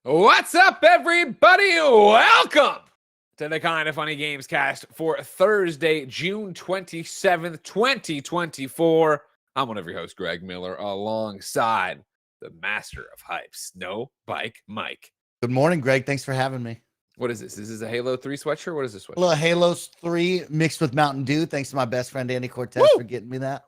What's up, everybody? Welcome to the Kind of Funny Gamescast for Thursday, June 27th, 2024. I'm one of your hosts, Greg Miller, alongside the master of hype, SnowBikeMike. Good morning, Greg. Thanks for having me. What is this? Is this a Halo 3 sweatshirt? What is this sweatshirt? A little Halo 3 mixed with Mountain Dew. Thanks to my best friend, Andy Cortez, for getting me that.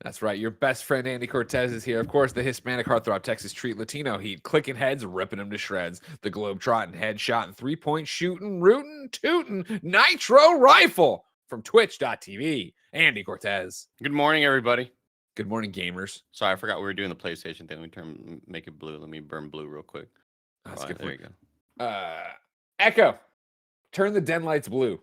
That's right. Your best friend, Andy Cortez, is here. Of course, the Hispanic heartthrob Texas treat Latino heat, clicking heads, ripping them to shreds. The globe-trotting, headshot, and three-point shooting, rootin', tootin', nitro rifle from twitch.tv. Andy Cortez. Good morning, everybody. Good morning, gamers. Sorry, I forgot we were doing the PlayStation thing. Let me make it blue. Let me burn blue real quick. That's good. There you go. Echo, turn the den lights blue.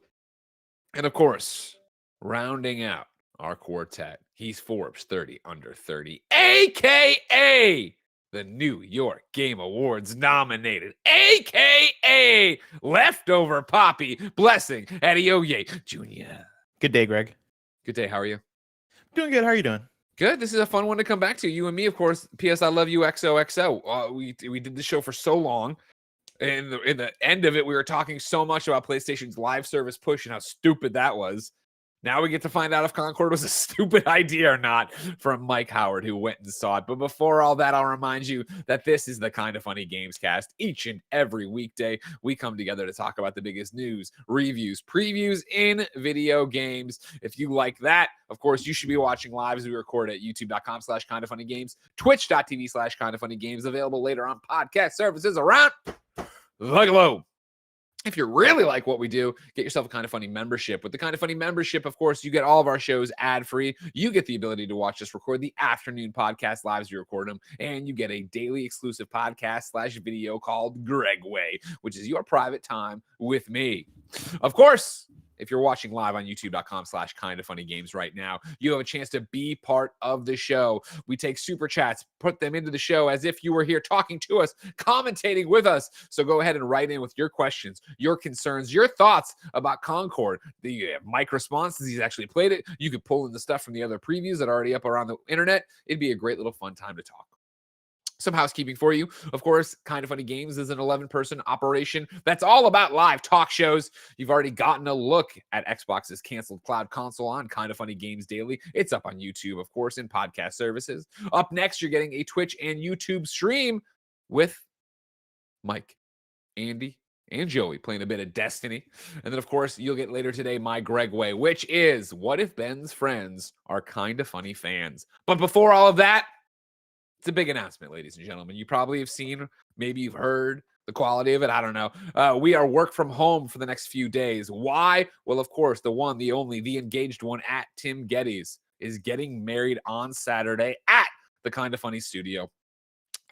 And of course, rounding out our quartet, he's Forbes 30 under 30, a.k.a. the New York Game Awards nominated, a.k.a. Leftover Poppy Blessing Adeoye Jr. Good day, Greg. Good day. How are you? Doing good. How are you doing? Good. This is a fun one to come back to. You and me, of course. P.S. I love you, XOXO. We did the show for so long. In the end of it, we were talking so much about PlayStation's live service push and how stupid that was. Now we get to find out if Concord was a stupid idea or not from Mike Howard, who went and saw it. But before all that, I'll remind you that this is the Kind of Funny Gamescast. Each and every weekday, we come together to talk about the biggest news, reviews, previews in video games. If you like that, of course, you should be watching live as we record at youtube.com/kindoffunnygames, twitch.tv/kindoffunnygames, available later on podcast services around the globe. If you really like what we do, get yourself a Kind of Funny membership. With the Kind of Funny membership, of course, you get all of our shows ad-free. You get the ability to watch us record the afternoon podcast live as we record them, and you get a daily exclusive podcast/video called Greg Way, which is your private time with me. Of course, if you're watching live on youtube.com/kindoffunnygames right now, you have a chance to be part of the show. We take super chats, put them into the show as if you were here talking to us, commentating with us. So go ahead and write in with your questions, your concerns, your thoughts about Concord. The Mike responses, he's actually played it. You could pull in the stuff from the other previews that are already up around the internet. It'd be a great little fun time to talk. Some housekeeping for you. Of course, Kind of Funny Games is an 11-person operation that's all about live talk shows. You've already gotten a look at Xbox's canceled cloud console on Kind of Funny Games Daily. It's up on YouTube, of course, in podcast services. Up next, you're getting a Twitch and YouTube stream with Mike, Andy, and Joey playing a bit of Destiny. And then, of course, you'll get later today my Greg Way, which is what if Ben's friends are Kind of Funny fans. But before all of that, it's a big announcement, ladies and gentlemen. You probably have seen, maybe you've heard the quality of it. I don't know. We are work from home for the next few days. Why? Well, of course, the one, the only, the engaged one at Tim Geddes is getting married on Saturday at the Kind of Funny studio.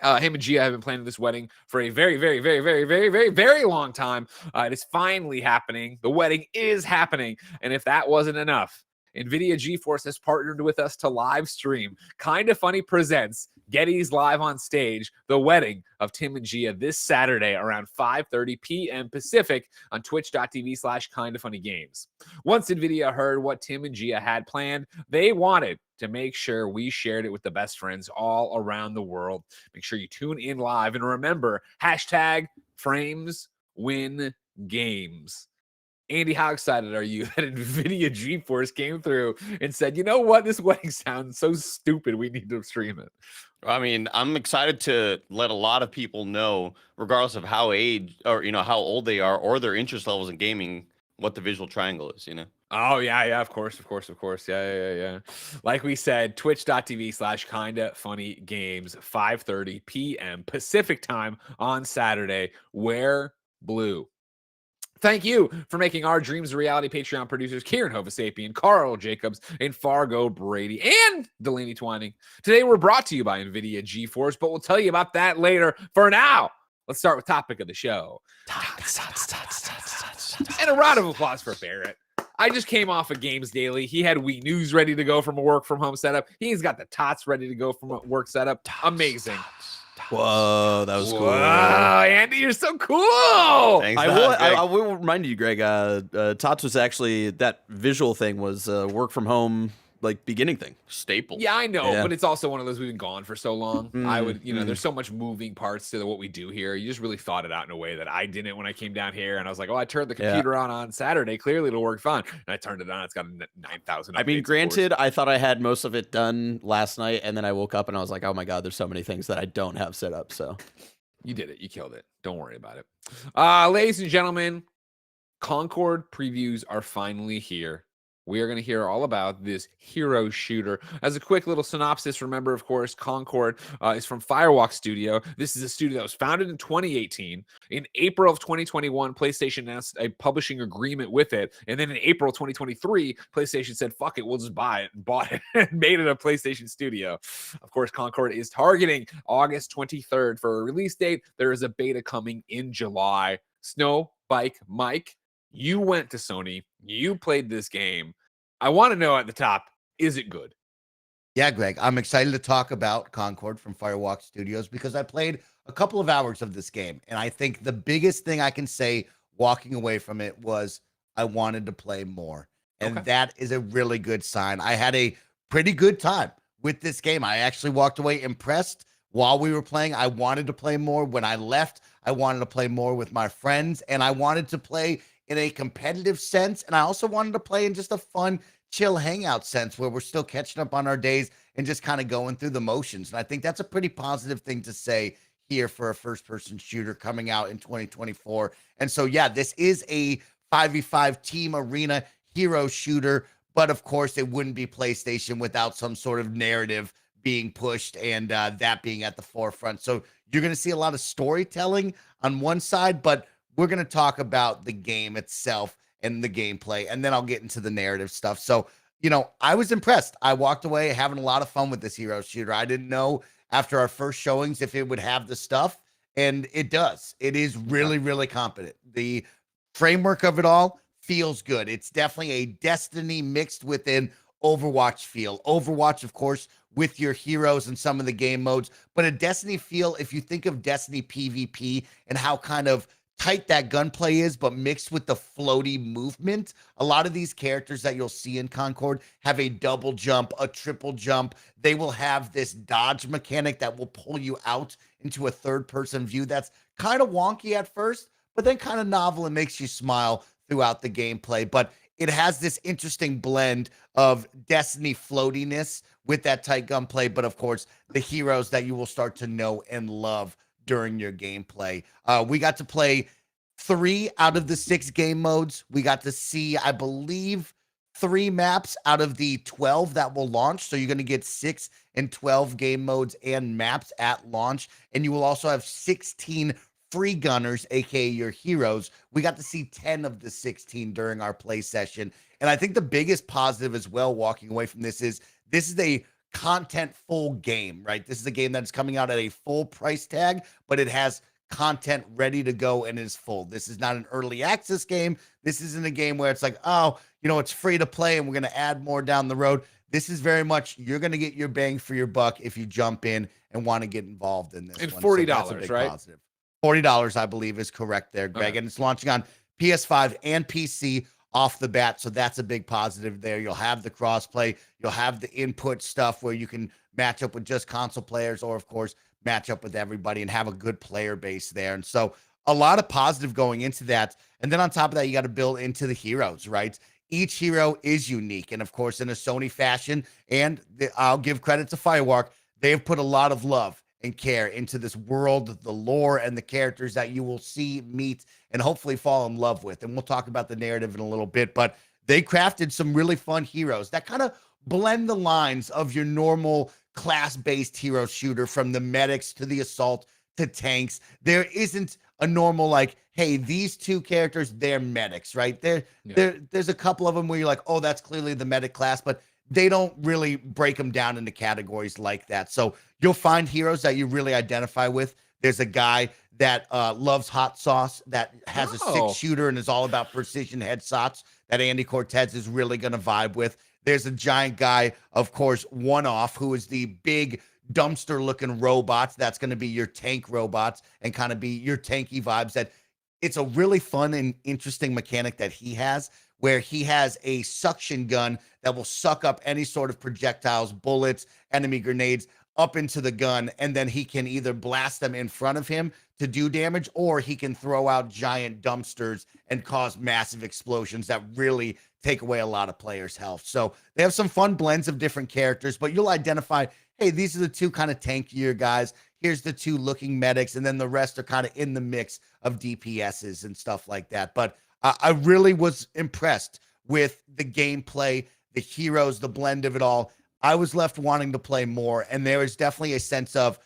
Him and Gia have been planning this wedding for a very, very, very, very, very, very, very long time. It is finally happening. The wedding is happening. And if that wasn't enough, NVIDIA GeForce has partnered with us to live stream Kind of Funny presents Geddes Live on Stage, the wedding of Tim and Gia this Saturday around 5:30 p.m. Pacific on twitch.tv/kindoffunnygames. Once NVIDIA heard what Tim and Gia had planned, they wanted to make sure we shared it with the best friends all around the world. Make sure you tune in live and remember, #FramesWinGames. Andy, how excited are you that NVIDIA GeForce came through and said, you know what, this wedding sounds so stupid, we need to stream it? I mean, I'm excited to let a lot of people know, regardless of how how old they are or their interest levels in gaming, what the visual triangle is, Oh, yeah, of course. Yeah. Like we said, twitch.tv/kindoffunnygames, 5:30 p.m. Pacific time on Saturday. Wear blue. Thank you for making our dreams a reality. Patreon producers Kieran Hovasapian, Carl Jacobs, and Fargo Brady, and Delaney Twining. Today we're brought to you by NVIDIA GeForce, but we'll tell you about that later. For now, let's start with topic of the show. And a round of applause for Barrett. I just came off of Games Daily. He had Wii News ready to go from a work from home setup. He's got the tots ready to go from a work setup. Amazing. Whoa, that was cool. Wow, Andy, you're so cool. Thanks. I will remind you, Greg, Tots was actually, that visual thing was work from home like beginning thing. Staple. Yeah, I know, Yeah. but it's also one of those we've been gone for so long. I would, Mm. there's so much moving parts to what we do here. You just really thought it out in a way that I didn't when I came down here, and I was like, oh, I turned the Yeah. computer on Saturday. Clearly, it'll work fine. And I turned it on. It's got 9,000. I mean, updates, of course. granted, I thought I had most of it done last night, and then I woke up and I was like, oh my god, there's so many things that I don't have set up. So You did it. You killed it. Don't worry about it. Ladies and gentlemen, Concord previews are finally here. We are going to hear all about this hero shooter. As a quick little synopsis, remember, of course, Concord is from Firewalk Studio. This is a studio that was founded in 2018. In April of 2021, PlayStation announced a publishing agreement with it. And then in April 2023, PlayStation said, fuck it, we'll just buy it. And bought it and made it a PlayStation studio. Of course, Concord is targeting August 23rd for a release date. There is a beta coming in July. SnowBikeMike, you went to Sony. You played this game. I want to know at the top, is it good? Yeah, Greg, I'm excited to talk about Concord from Firewalk Studios because I played a couple of hours of this game. And I think the biggest thing I can say walking away from it was I wanted to play more. And Okay. that is a really good sign. I had a pretty good time with this game. I actually walked away impressed while we were playing. I wanted to play more. When I left, I wanted to play more with my friends. And I wanted to play in a competitive sense. And I also wanted to play in just a fun, chill hangout sense where we're still catching up on our days and just kind of going through the motions. And I think that's a pretty positive thing to say here for a first-person shooter coming out in 2024. And so, yeah, this is a 5v5 team arena hero shooter, but of course it wouldn't be PlayStation without some sort of narrative being pushed and that being at the forefront. So you're going to see a lot of storytelling on one side, but we're going to talk about the game itself and the gameplay, and then I'll get into the narrative stuff. So, I was impressed. I walked away having a lot of fun with this hero shooter. I didn't know after our first showings if it would have the stuff, and it does. It is really, really competent. The framework of it all feels good. It's definitely a Destiny mixed with an Overwatch feel. Overwatch, of course, with your heroes and some of the game modes, but a Destiny feel, if you think of Destiny PvP and how kind of tight that gunplay is, but mixed with the floaty movement. A lot of these characters that you'll see in Concord have a double jump, a triple jump. They will have this dodge mechanic that will pull you out into a third-person view that's kind of wonky at first, but then kind of novel and makes you smile throughout the gameplay. But it has this interesting blend of Destiny floatiness with that tight gunplay, but of course, the heroes that you will start to know and love during your gameplay. We got to play 3 out of the 6 game modes. We got to see, I believe, 3 maps out of the 12 that will launch. So you're going to get 6 and 12 game modes and maps at launch. And you will also have 16 free gunners, aka your heroes. We got to see 10 of the 16 during our play session. And I think the biggest positive as well walking away from this is a content full game, right? This is a game that is coming out at a full price tag, but it has content ready to go and is full. This is not an early access game. This isn't a game where it's like, oh, it's free to play and we're going to add more down the road. This is very much, you're going to get your bang for your buck if you jump in and want to get involved in this. And one. $40, So that's a big right? positive. $40, I believe, is correct there, Greg. Okay. And it's launching on PS5 and PC off the bat. So that's a big positive there. You'll have the crossplay. You'll have the input stuff where you can match up with just console players or, of course, match up with everybody and have a good player base there. And so a lot of positive going into that. And then on top of that, you got to build into the heroes, right? Each hero is unique. And, of course, in a Sony fashion, and I'll give credit to Firewalk, they have put a lot of love and care into this world, the lore, and the characters that you will see, meet, and hopefully fall in love with. And we'll talk about the narrative in a little bit, but they crafted some really fun heroes that kind of blend the lines of your normal class-based hero shooter, from the medics to the assault to tanks. There isn't a normal, like, hey, these 2 characters, they're medics, right? There's a couple of them where you're like, oh, that's clearly the medic class, but they don't really break them down into categories like that. So you'll find heroes that you really identify with. There's a guy that loves hot sauce, that has a 6-shooter and is all about precision headshots that Andy Cortez is really going to vibe with. There's a giant guy, of course, One-Off, who is the big dumpster-looking robots. That's going to be your tank robots and kind of be your tanky vibes. That it's a really fun and interesting mechanic that he has, where he has a suction gun that will suck up any sort of projectiles, bullets, enemy grenades up into the gun, and then he can either blast them in front of him to do damage, or he can throw out giant dumpsters and cause massive explosions that really take away a lot of players' health. So they have some fun blends of different characters, but you'll identify, hey, these are the two kind of tankier guys. Here's the two looking medics, and then the rest are kind of in the mix of DPSs and stuff like that. But I really was impressed with the gameplay, the heroes, the blend of it all. I was left wanting to play more, and there is definitely a sense of,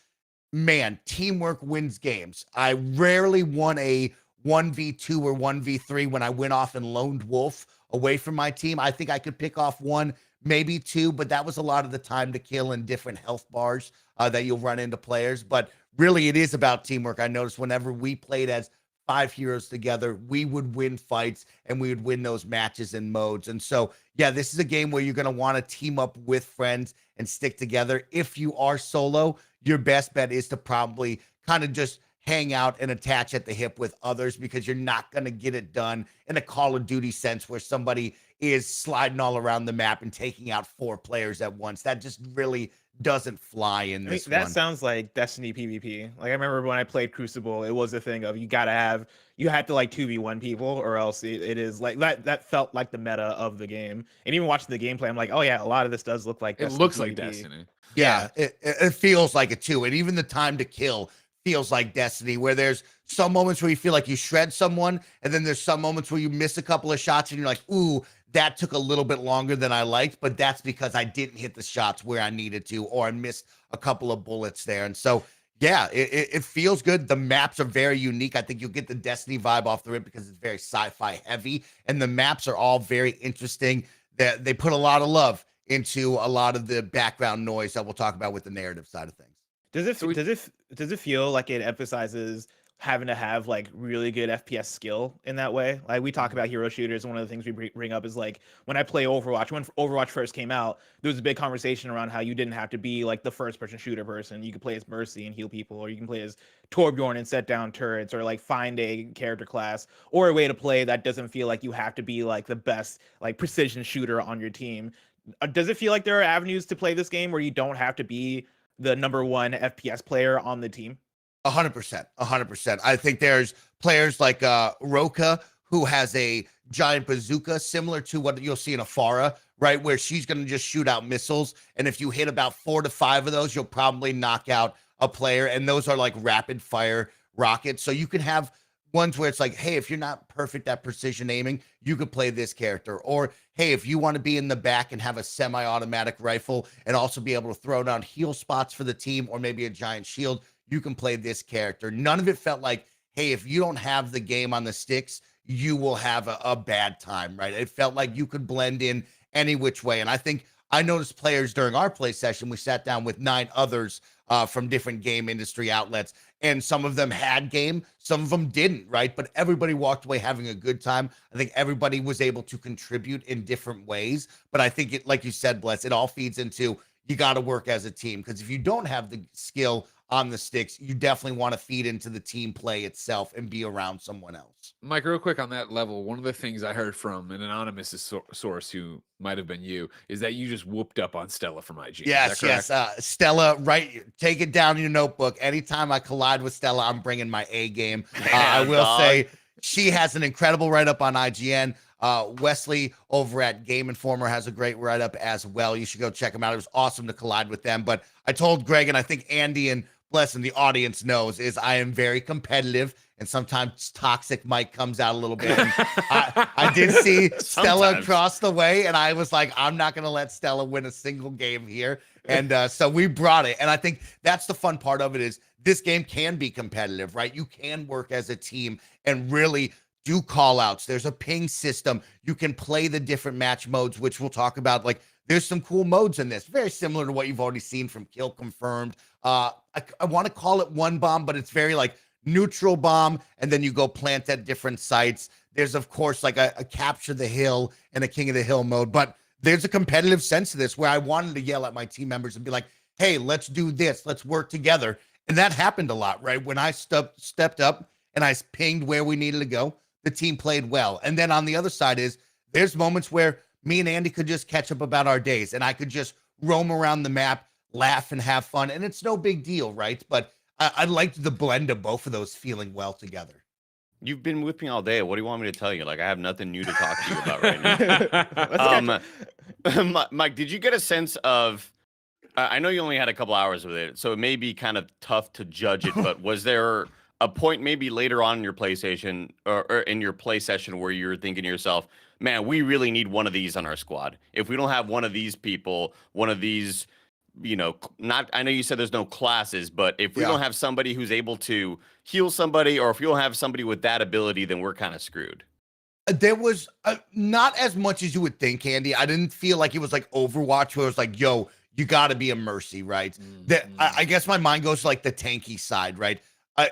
man, teamwork wins games. I rarely won a 1v2 or 1v3 when I went off and lone wolf away from my team. I think I could pick off one, maybe two, but that was a lot of the time to kill in different health bars that you'll run into players. But really, it is about teamwork. I noticed whenever we played as 5 heroes together, we would win fights and we would win those matches and modes. And so, yeah, this is a game where you're going to want to team up with friends and stick together. If you are solo, your best bet is to probably kind of just hang out and attach at the hip with others, because you're not going to get it done in a Call of Duty sense where somebody is sliding all around the map and taking out 4 players at once. That just really doesn't fly in this that one. sounds like Destiny PvP. Like, I remember when I played Crucible, it was a thing of you had to like 2v1 people, or else it is like that felt like the meta of the game. And even watching the gameplay, I'm like, oh yeah, a lot of this does look like It Destiny looks like PvP. Destiny. Yeah, it feels like it too. And even the time to kill feels like Destiny, where there's some moments where you feel like you shred someone, and then there's some moments where you miss a couple of shots and you're like, ooh, that took a little bit longer than I liked, but that's because I didn't hit the shots where I needed to, or I missed a couple of bullets there. And so, yeah, it feels good. The maps are very unique. I think you'll get the Destiny vibe off the rip because it's very sci-fi heavy, and the maps are all very interesting. They put a lot of love into a lot of the background noise that we'll talk about with the narrative side of things. Does it feel like it emphasizes having to have like really good FPS skill in that way? Like, we talk about hero shooters, and one of the things we bring up is like, when I play Overwatch, when Overwatch first came out, there was a big conversation around how you didn't have to be like the first person shooter person. You could play as Mercy and heal people, or you can play as Torbjorn and set down turrets, or like find a character class or a way to play that doesn't feel like you have to be like the best like precision shooter on your team. Does it feel like there are avenues to play this game where you don't have to be the number 1 FPS player on the team? 100%. I think there's players like Roka, who has a giant bazooka similar to what you'll see in a Pharah, right? Where she's going to just shoot out missiles. And if you hit about 4 to 5 of those, you'll probably knock out a player. And those are like rapid fire rockets. So you can have ones where it's like, hey, if you're not perfect at precision aiming, you could play this character. Or, hey, if you want to be in the back and have a semi-automatic rifle and also be able to throw down heal spots for the team, or maybe a giant shield, you can play this character. None of it felt like, hey, if you don't have the game on the sticks, you will have a bad time, right? It felt like you could blend in any which way. And I think I noticed players during our play session, we sat down with 9 others from different game industry outlets, and some of them had game, some of them didn't, right? But everybody walked away having a good time. I think everybody was able to contribute in different ways. But I think it, like you said, Bless, it all feeds into, you got to work as a team, because if you don't have the skill on the sticks, you definitely want to feed into the team play itself and be around someone else. Mike, real quick on that level, one of the things I heard from an anonymous source who might have been you is that you just whooped up on Stella from IG. Yes. Stella, right? Take it down in your notebook. Anytime I collide with Stella, I'm bringing my A game. I will say she has an incredible write-up on IGN. Wesley over at Game Informer has a great write-up as well. You should go check them out. It was awesome to collide with them. But I told Greg, and I think Andy and Bless and the audience knows, is I am very competitive, and sometimes toxic Mike comes out a little bit. I did see Stella across the way, and I was like, I'm not going to let Stella win a single game here. And so we brought it. And I think that's the fun part of it, is this game can be competitive, right? You can work as a team and really do call outs. There's a ping system. You can play the different match modes, which we'll talk about. Like, there's some cool modes in this, very similar to what you've already seen from Kill Confirmed. I want to call it one bomb, but it's very like neutral bomb, and then you go plant at different sites. There's, of course, like a capture the hill and a king of the hill mode, but there's a competitive sense to this where I wanted to yell at my team members and be like, hey, let's do this. Let's work together. And that happened a lot, right? When I stepped up and I pinged where we needed to go, the team played well. And then on the other side is there's moments where me and Andy could just catch up about our days, and I could just roam around the map, laugh, and have fun, and it's no big deal, right? But I liked the blend of both of those feeling well together. You've been with me all day. What do you want me to tell you? Like, I have nothing new to talk to you about right now. Mike, did you get a sense of? I know you only had a couple hours with it, so it may be kind of tough to judge it. But was there a point maybe later on in your PlayStation or in your play session where you're thinking to yourself, "Man, we really need one of these on our squad. If we don't have one of these people, one of these." Not, I know you said there's no classes, but if we don't have somebody who's able to heal somebody, or if you don't have somebody with that ability, then we're kind of screwed. There was not as much as you would think, Andy. I didn't feel like it was like Overwatch where it was like, yo, you got to be a Mercy, right? I guess my mind goes to like the tanky side, right?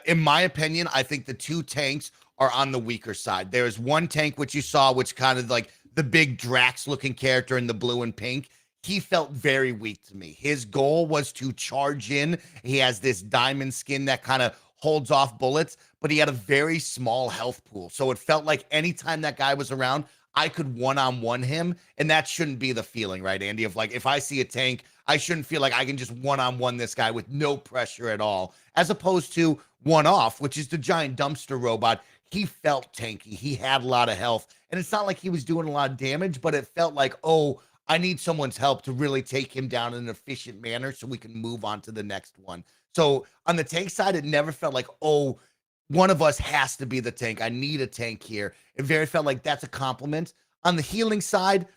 In my opinion, I think the two tanks are on the weaker side. There's one tank, which you saw, which kind of like the big Drax looking character in the blue and pink. He felt very weak to me. His goal was to charge in. He has this diamond skin that kind of holds off bullets, but he had a very small health pool. So it felt like anytime that guy was around, I could one-on-one him. And that shouldn't be the feeling, right, Andy? Of like, if I see a tank, I shouldn't feel like I can just one-on-one this guy with no pressure at all. As opposed to one-off, which is the giant dumpster robot. He felt tanky. He had a lot of health. And it's not like he was doing a lot of damage, but it felt like, oh, I need someone's help to really take him down in an efficient manner so we can move on to the next one. So on the tank side, it never felt like, oh, one of us has to be the tank. I need a tank here. It very felt like that's a compliment. On the healing side,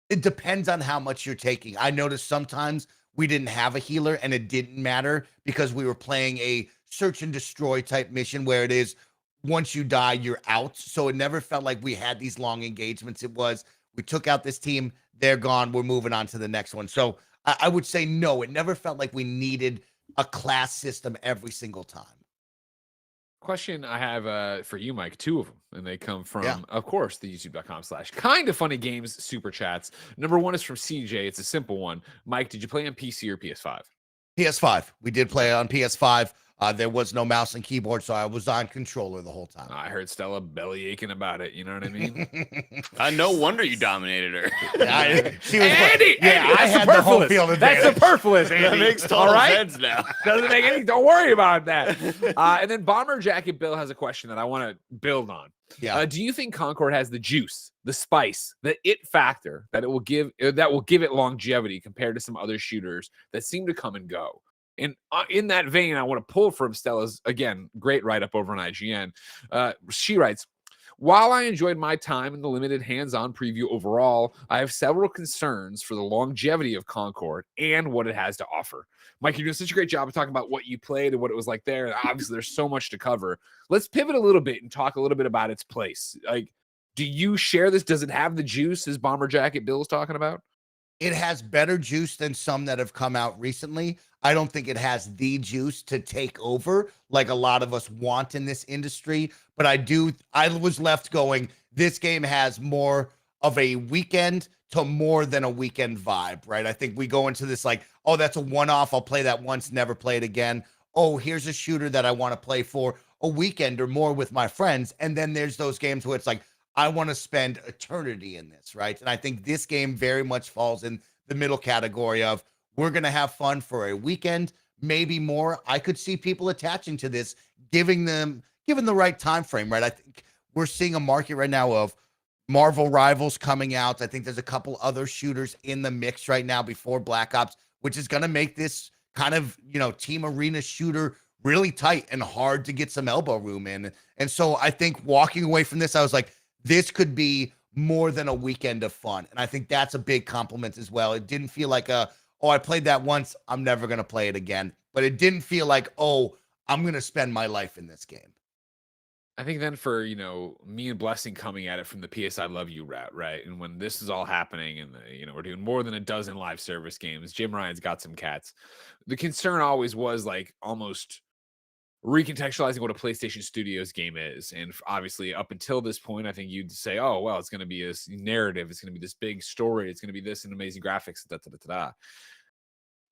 it depends on how much you're taking. I noticed sometimes we didn't have a healer and it didn't matter because we were playing a search and destroy type mission where it is once you die, you're out. So it never felt like we had these long engagements. It was, we took out this team, they're gone, we're moving on to the next one. So I would say no, it never felt like we needed a class system every single time. Question I have for you, Mike, two of them, and they come from, of course, the youtube.com/kindafunnygames super chats. Number one is from CJ. It's a simple one. Mike, did you play on PC or PS5? PS5. We did play on PS5. There was no mouse and keyboard, so I was on controller the whole time. I heard Stella belly aching about it. You know what I mean? No wonder you dominated her. She was Andy, I had the home field advantage. That's superfluous, Andy. That makes total sense now. Doesn't make any. Don't worry about that. And then Bomber Jacket Bill has a question that I want to build on. Yeah. Do you think Concord has the juice, the spice, the it factor that will give it longevity compared to some other shooters that seem to come and go? And in that vein, I want to pull from Stella's, again, great write-up over on IGN. She writes, while I enjoyed my time in the limited hands-on preview overall, I have several concerns for the longevity of Concord and what it has to offer. Mike, you're doing such a great job of talking about what you played and what it was like there. And obviously, there's so much to cover. Let's pivot a little bit and talk a little bit about its place. Like, do you share this? Does it have the juice as Bomber Jacket Bill is talking about? It has better juice than some that have come out recently. I don't think it has the juice to take over like a lot of us want in this industry. But I was left going, this game has more of a weekend to more than a weekend vibe, right? I think we go into this like, oh, that's a one-off. I'll play that once, never play it again. Oh, here's a shooter that I want to play for a weekend or more with my friends. And then there's those games where it's like, I want to spend eternity in this, right? And I think this game very much falls in the middle category of we're going to have fun for a weekend, maybe more. I could see people attaching to this, given the right time frame, right? I think we're seeing a market right now of Marvel Rivals coming out. I think there's a couple other shooters in the mix right now before Black Ops, which is going to make this kind of, team arena shooter really tight and hard to get some elbow room in. And so I think walking away from this, I was like, this could be more than a weekend of fun. And I think that's a big compliment as well. It didn't feel like I played that once, I'm never going to play it again. But it didn't feel like, oh, I'm going to spend my life in this game. I think then for, me and Blessing coming at it from the PS I Love You route, right? And when this is all happening and, we're doing more than a dozen live service games, Jim Ryan's got some cats. The concern always was like almost recontextualizing what a PlayStation Studios game is. And obviously up until this point, I think you'd say, oh, well, it's going to be a narrative. It's going to be this big story. It's going to be this and amazing graphics.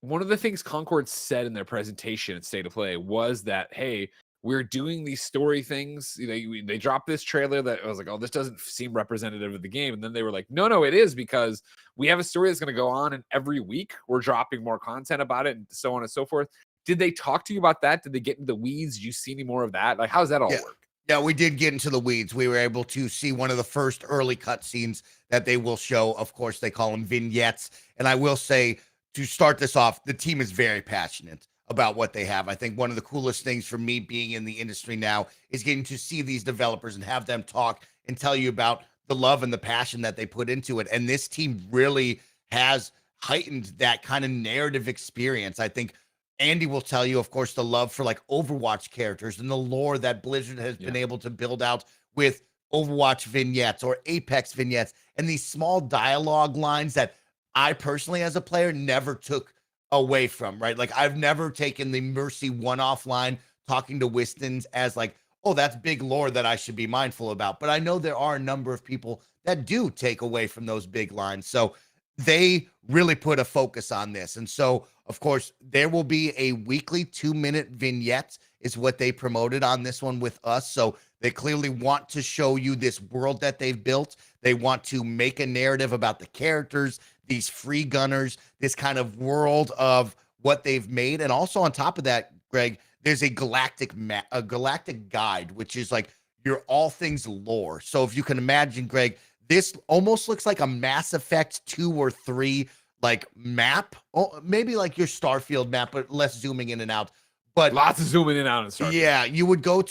One of the things Concord said in their presentation at State of Play was that, hey, we're doing these story things. They dropped this trailer that I was like, oh, this doesn't seem representative of the game. And then they were like, no, it is, because we have a story that's going to go on, and every week we're dropping more content about it, and so on and so forth. Did they talk to you about that? Did they get into the weeds? Did you see any more of that? Like, how does that all work? Yeah, we did get into the weeds. We were able to see one of the first early cutscenes that they will show. Of course, they call them vignettes. And I will say, to start this off, the team is very passionate about what they have. I think one of the coolest things for me being in the industry now is getting to see these developers and have them talk and tell you about the love and the passion that they put into it. And this team really has heightened that kind of narrative experience. I think Andy will tell you, of course, the love for like Overwatch characters and the lore that Blizzard has been able to build out with Overwatch vignettes or Apex vignettes and these small dialogue lines that I personally, as a player, never took away from, right? Like, I've never taken the Mercy one-off line talking to Wistons as like, oh, that's big lore that I should be mindful about. But I know there are a number of people that do take away from those big lines. So they really put a focus on this. And so, of course, there will be a weekly 2-minute vignette is what they promoted on this one with us. So they clearly want to show you this world that they've built. They want to make a narrative about the characters, these free gunners, this kind of world of what they've made. And also on top of that, Greg, there's a galactic guide, which is like your all things lore. So if you can imagine, Greg, this almost looks like a Mass Effect 2 or 3 like map, maybe like your Starfield map, but less zooming in and out. But lots of zooming in and out in Starfield. Yeah, you can go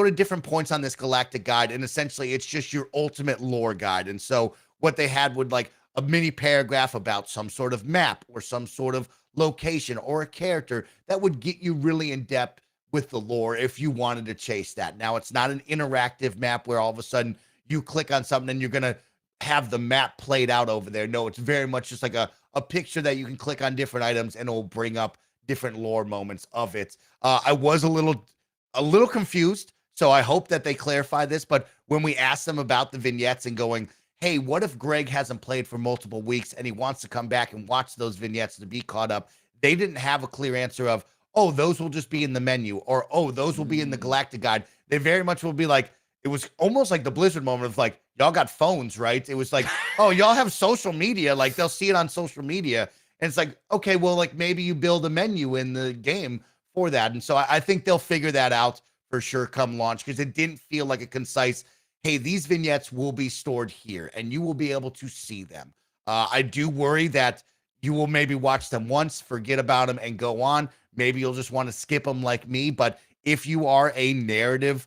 to different points on this galactic guide, and essentially it's just your ultimate lore guide. And so what they had would like a mini paragraph about some sort of map or some sort of location or a character that would get you really in depth with the lore if you wanted to chase that. Now, it's not an interactive map where all of a sudden you click on something and you're going to have the map played out over there. No, it's very much just like a picture that you can click on different items and it will bring up different lore moments of it. I was a little confused, so I hope that they clarify this. But when we asked them about the vignettes and going, hey, what if Greg hasn't played for multiple weeks and he wants to come back and watch those vignettes to be caught up? They didn't have a clear answer of, oh, those will just be in the menu, or, oh, those will be in the Galactic Guide. They very much will be like, it was almost like the Blizzard moment of like, y'all got phones, right? It was like, oh, y'all have social media. Like, they'll see it on social media. And it's like, okay, well, like maybe you build a menu in the game for that. And so I think they'll figure that out for sure come launch, because it didn't feel like a concise, hey, these vignettes will be stored here and you will be able to see them. I do worry that you will maybe watch them once, forget about them, and go on. Maybe you'll just want to skip them like me. But if you are a narrative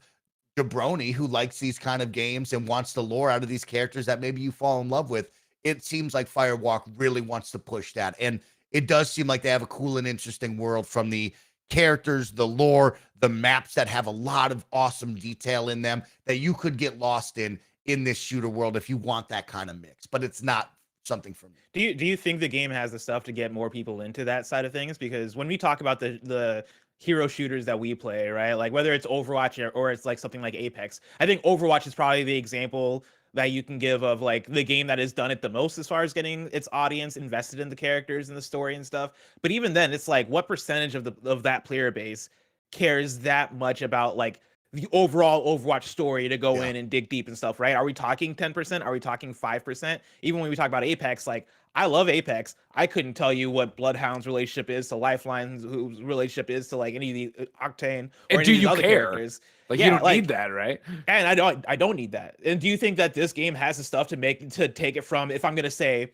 jabroni who likes these kind of games and wants the lore out of these characters that maybe you fall in love with, it seems like Firewalk really wants to push that. And it does seem like they have a cool and interesting world, from the characters, the lore, the maps that have a lot of awesome detail in them that you could get lost in this shooter world if you want that kind of mix. But it's not something for me. Do you think the game has the stuff to get more people into that side of things? Because when we talk about the hero shooters that we play, right, like whether it's Overwatch or it's like something like Apex, I think Overwatch is probably the example that you can give of like the game that has done it the most as far as getting its audience invested in the characters and the story and stuff. But even then, it's like, what percentage of that player base cares that much about like the overall Overwatch story to go in and dig deep and stuff, right? Are we talking 10%? Are we talking 5%? Even when we talk about Apex, like, I love Apex. I couldn't tell you what Bloodhound's relationship is to Lifeline's whose relationship is to like any of the Octane or any of these other characters. Like, you don't need that, right? And I don't need that. And do you think that this game has the stuff to take it from, if I'm gonna say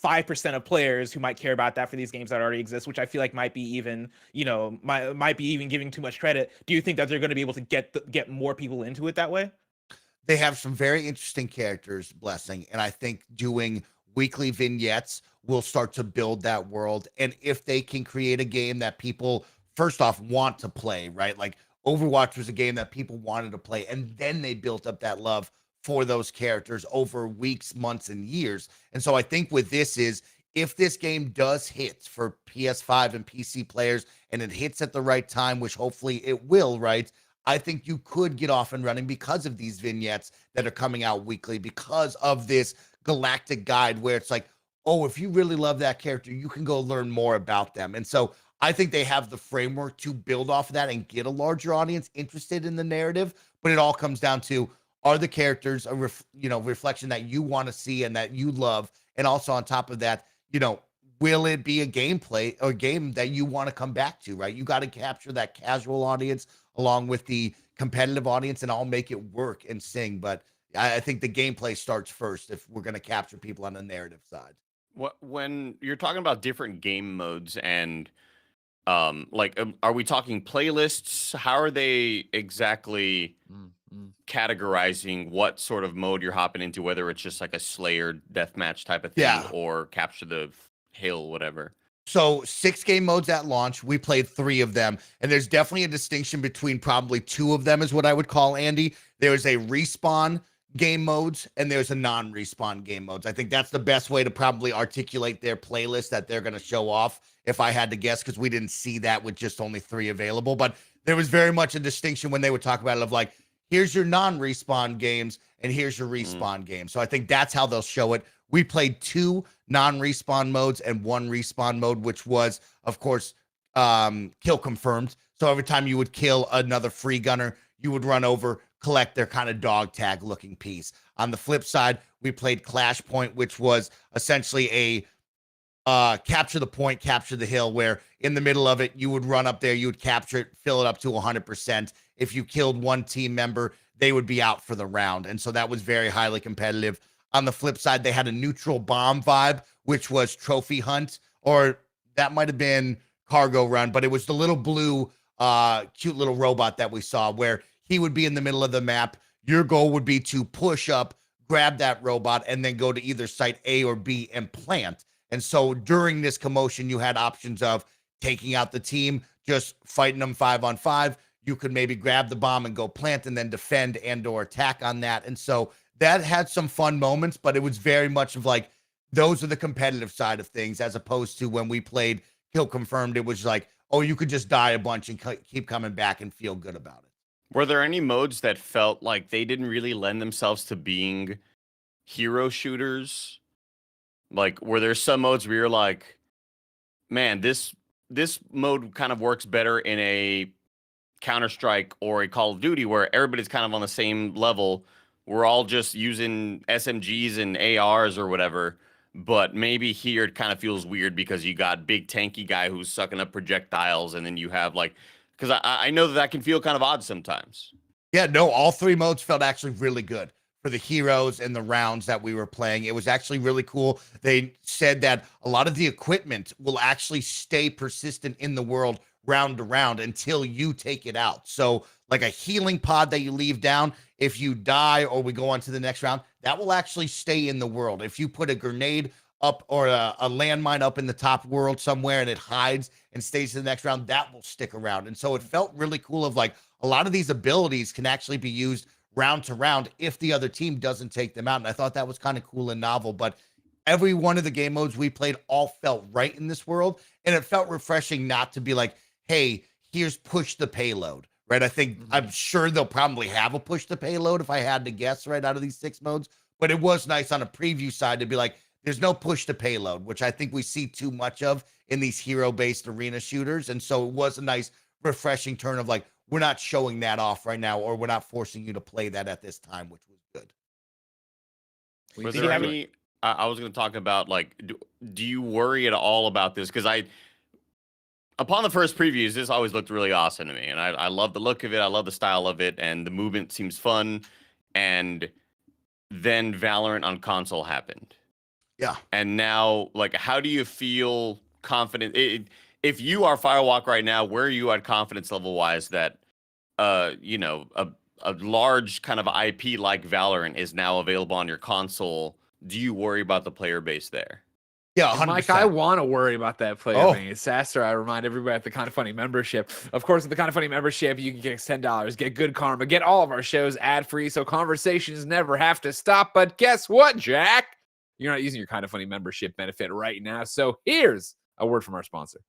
5% of players who might care about that for these games that already exist, which I feel like might be even, might be even giving too much credit. Do you think that they're going to be able to get more people into it that way? They have some very interesting characters, Blessing, and I think doing weekly vignettes will start to build that world. And if they can create a game that people, first off, want to play, right? Like Overwatch was a game that people wanted to play, and then they built up that love for those characters over weeks, months, and years. And so I think with this is, if this game does hit for PS5 and PC players and it hits at the right time, which hopefully it will, right? I think you could get off and running because of these vignettes that are coming out weekly, because of this galactic guide where it's like, oh, if you really love that character, you can go learn more about them. And so I think they have the framework to build off of that and get a larger audience interested in the narrative. But it all comes down to, are the characters a reflection that you want to see and that you love? And also on top of that, will it be a gameplay or game that you want to come back to, right? You got to capture that casual audience along with the competitive audience and all make it work and sing. But I think the gameplay starts first if we're going to capture people on the narrative side. When you're talking about different game modes and are we talking playlists? How are they exactly categorizing what sort of mode you're hopping into, whether it's just like a Slayer deathmatch type of thing or capture the hill, whatever? So 6 game modes at launch. We played 3 of them. And there's definitely a distinction between probably 2 of them is what I would call, Andy. There's a respawn game modes and there's a non-respawn game modes. I think that's the best way to probably articulate their playlist that they're going to show off, if I had to guess, because we didn't see that with just only 3 available. But there was very much a distinction when they would talk about it of like, here's your non-respawn games and here's your respawn games. So I think that's how they'll show it. We played 2 non-respawn modes and 1 respawn mode, which was, of course, kill confirmed. So every time you would kill another free gunner, you would run over, collect their kind of dog tag looking piece. On the flip side, we played Clash Point, which was essentially a capture the point, capture the hill, where in the middle of it, you would run up there, you would capture it, fill it up to 100%. If you killed one team member, they would be out for the round. And so that was very highly competitive. On the flip side, they had a neutral bomb vibe, which was trophy hunt, or that might have been cargo run, but it was the little blue, cute little robot that we saw where he would be in the middle of the map. Your goal would be to push up, grab that robot, and then go to either site A or B and plant. And so during this commotion, you had options of taking out the team, just fighting them 5-on-5. You could maybe grab the bomb and go plant and then defend and or attack on that. And so that had some fun moments, but it was very much of like, those are the competitive side of things, as opposed to when we played Kill Confirmed, it was like, oh, you could just die a bunch and keep coming back and feel good about it. Were there any modes that felt like they didn't really lend themselves to being hero shooters? Like, were there some modes where you're like, man, this mode kind of works better in a Counter-Strike or a Call of Duty where everybody's kind of on the same level. We're all just using SMGs and ARs or whatever. But maybe here it kind of feels weird because you got big tanky guy who's sucking up projectiles, and then you have like, because I know that can feel kind of odd sometimes. Yeah, no, all 3 modes felt actually really good for the heroes and the rounds that we were playing. It was actually really cool. They said that a lot of the equipment will actually stay persistent in the world round to round until you take it out. So like a healing pod that you leave down, if you die or we go on to the next round, that will actually stay in the world. If you put a grenade up or a landmine up in the top world somewhere and it hides and stays to the next round, that will stick around. And so it felt really cool of like, a lot of these abilities can actually be used round to round if the other team doesn't take them out. And I thought that was kind of cool and novel. But every one of the game modes we played all felt right in this world. And it felt refreshing not to be like, hey, here's push the payload, right? I think I'm sure they'll probably have a push the payload if I had to guess right out of these 6 modes. But it was nice on a preview side to be like, there's no push to payload, which I think we see too much of in these hero-based arena shooters. And so it was a nice, refreshing turn of like, we're not showing that off right now, or we're not forcing you to play that at this time, which was good. Was there any, I was going to talk about, like, do you worry at all about this? Because upon the first previews, this always looked really awesome to me. And I love the look of it. I love the style of it. And the movement seems fun. And then Valorant on console happened. Yeah. And now, like, how do you feel confident? If you are Firewalk right now, where are you at confidence level wise that, a large kind of IP like Valorant is now available on your console? Do you worry about the player base there? Yeah, 100%. Mike, I want to worry about that player base. Sasser, I remind everybody at the Kind of Funny membership. Of course, with the Kind of Funny membership, you can get $10, get good karma, get all of our shows ad-free, so conversations never have to stop. But guess what, Jack? You're not using your Kind of Funny membership benefit right now. So here's a word from our sponsor.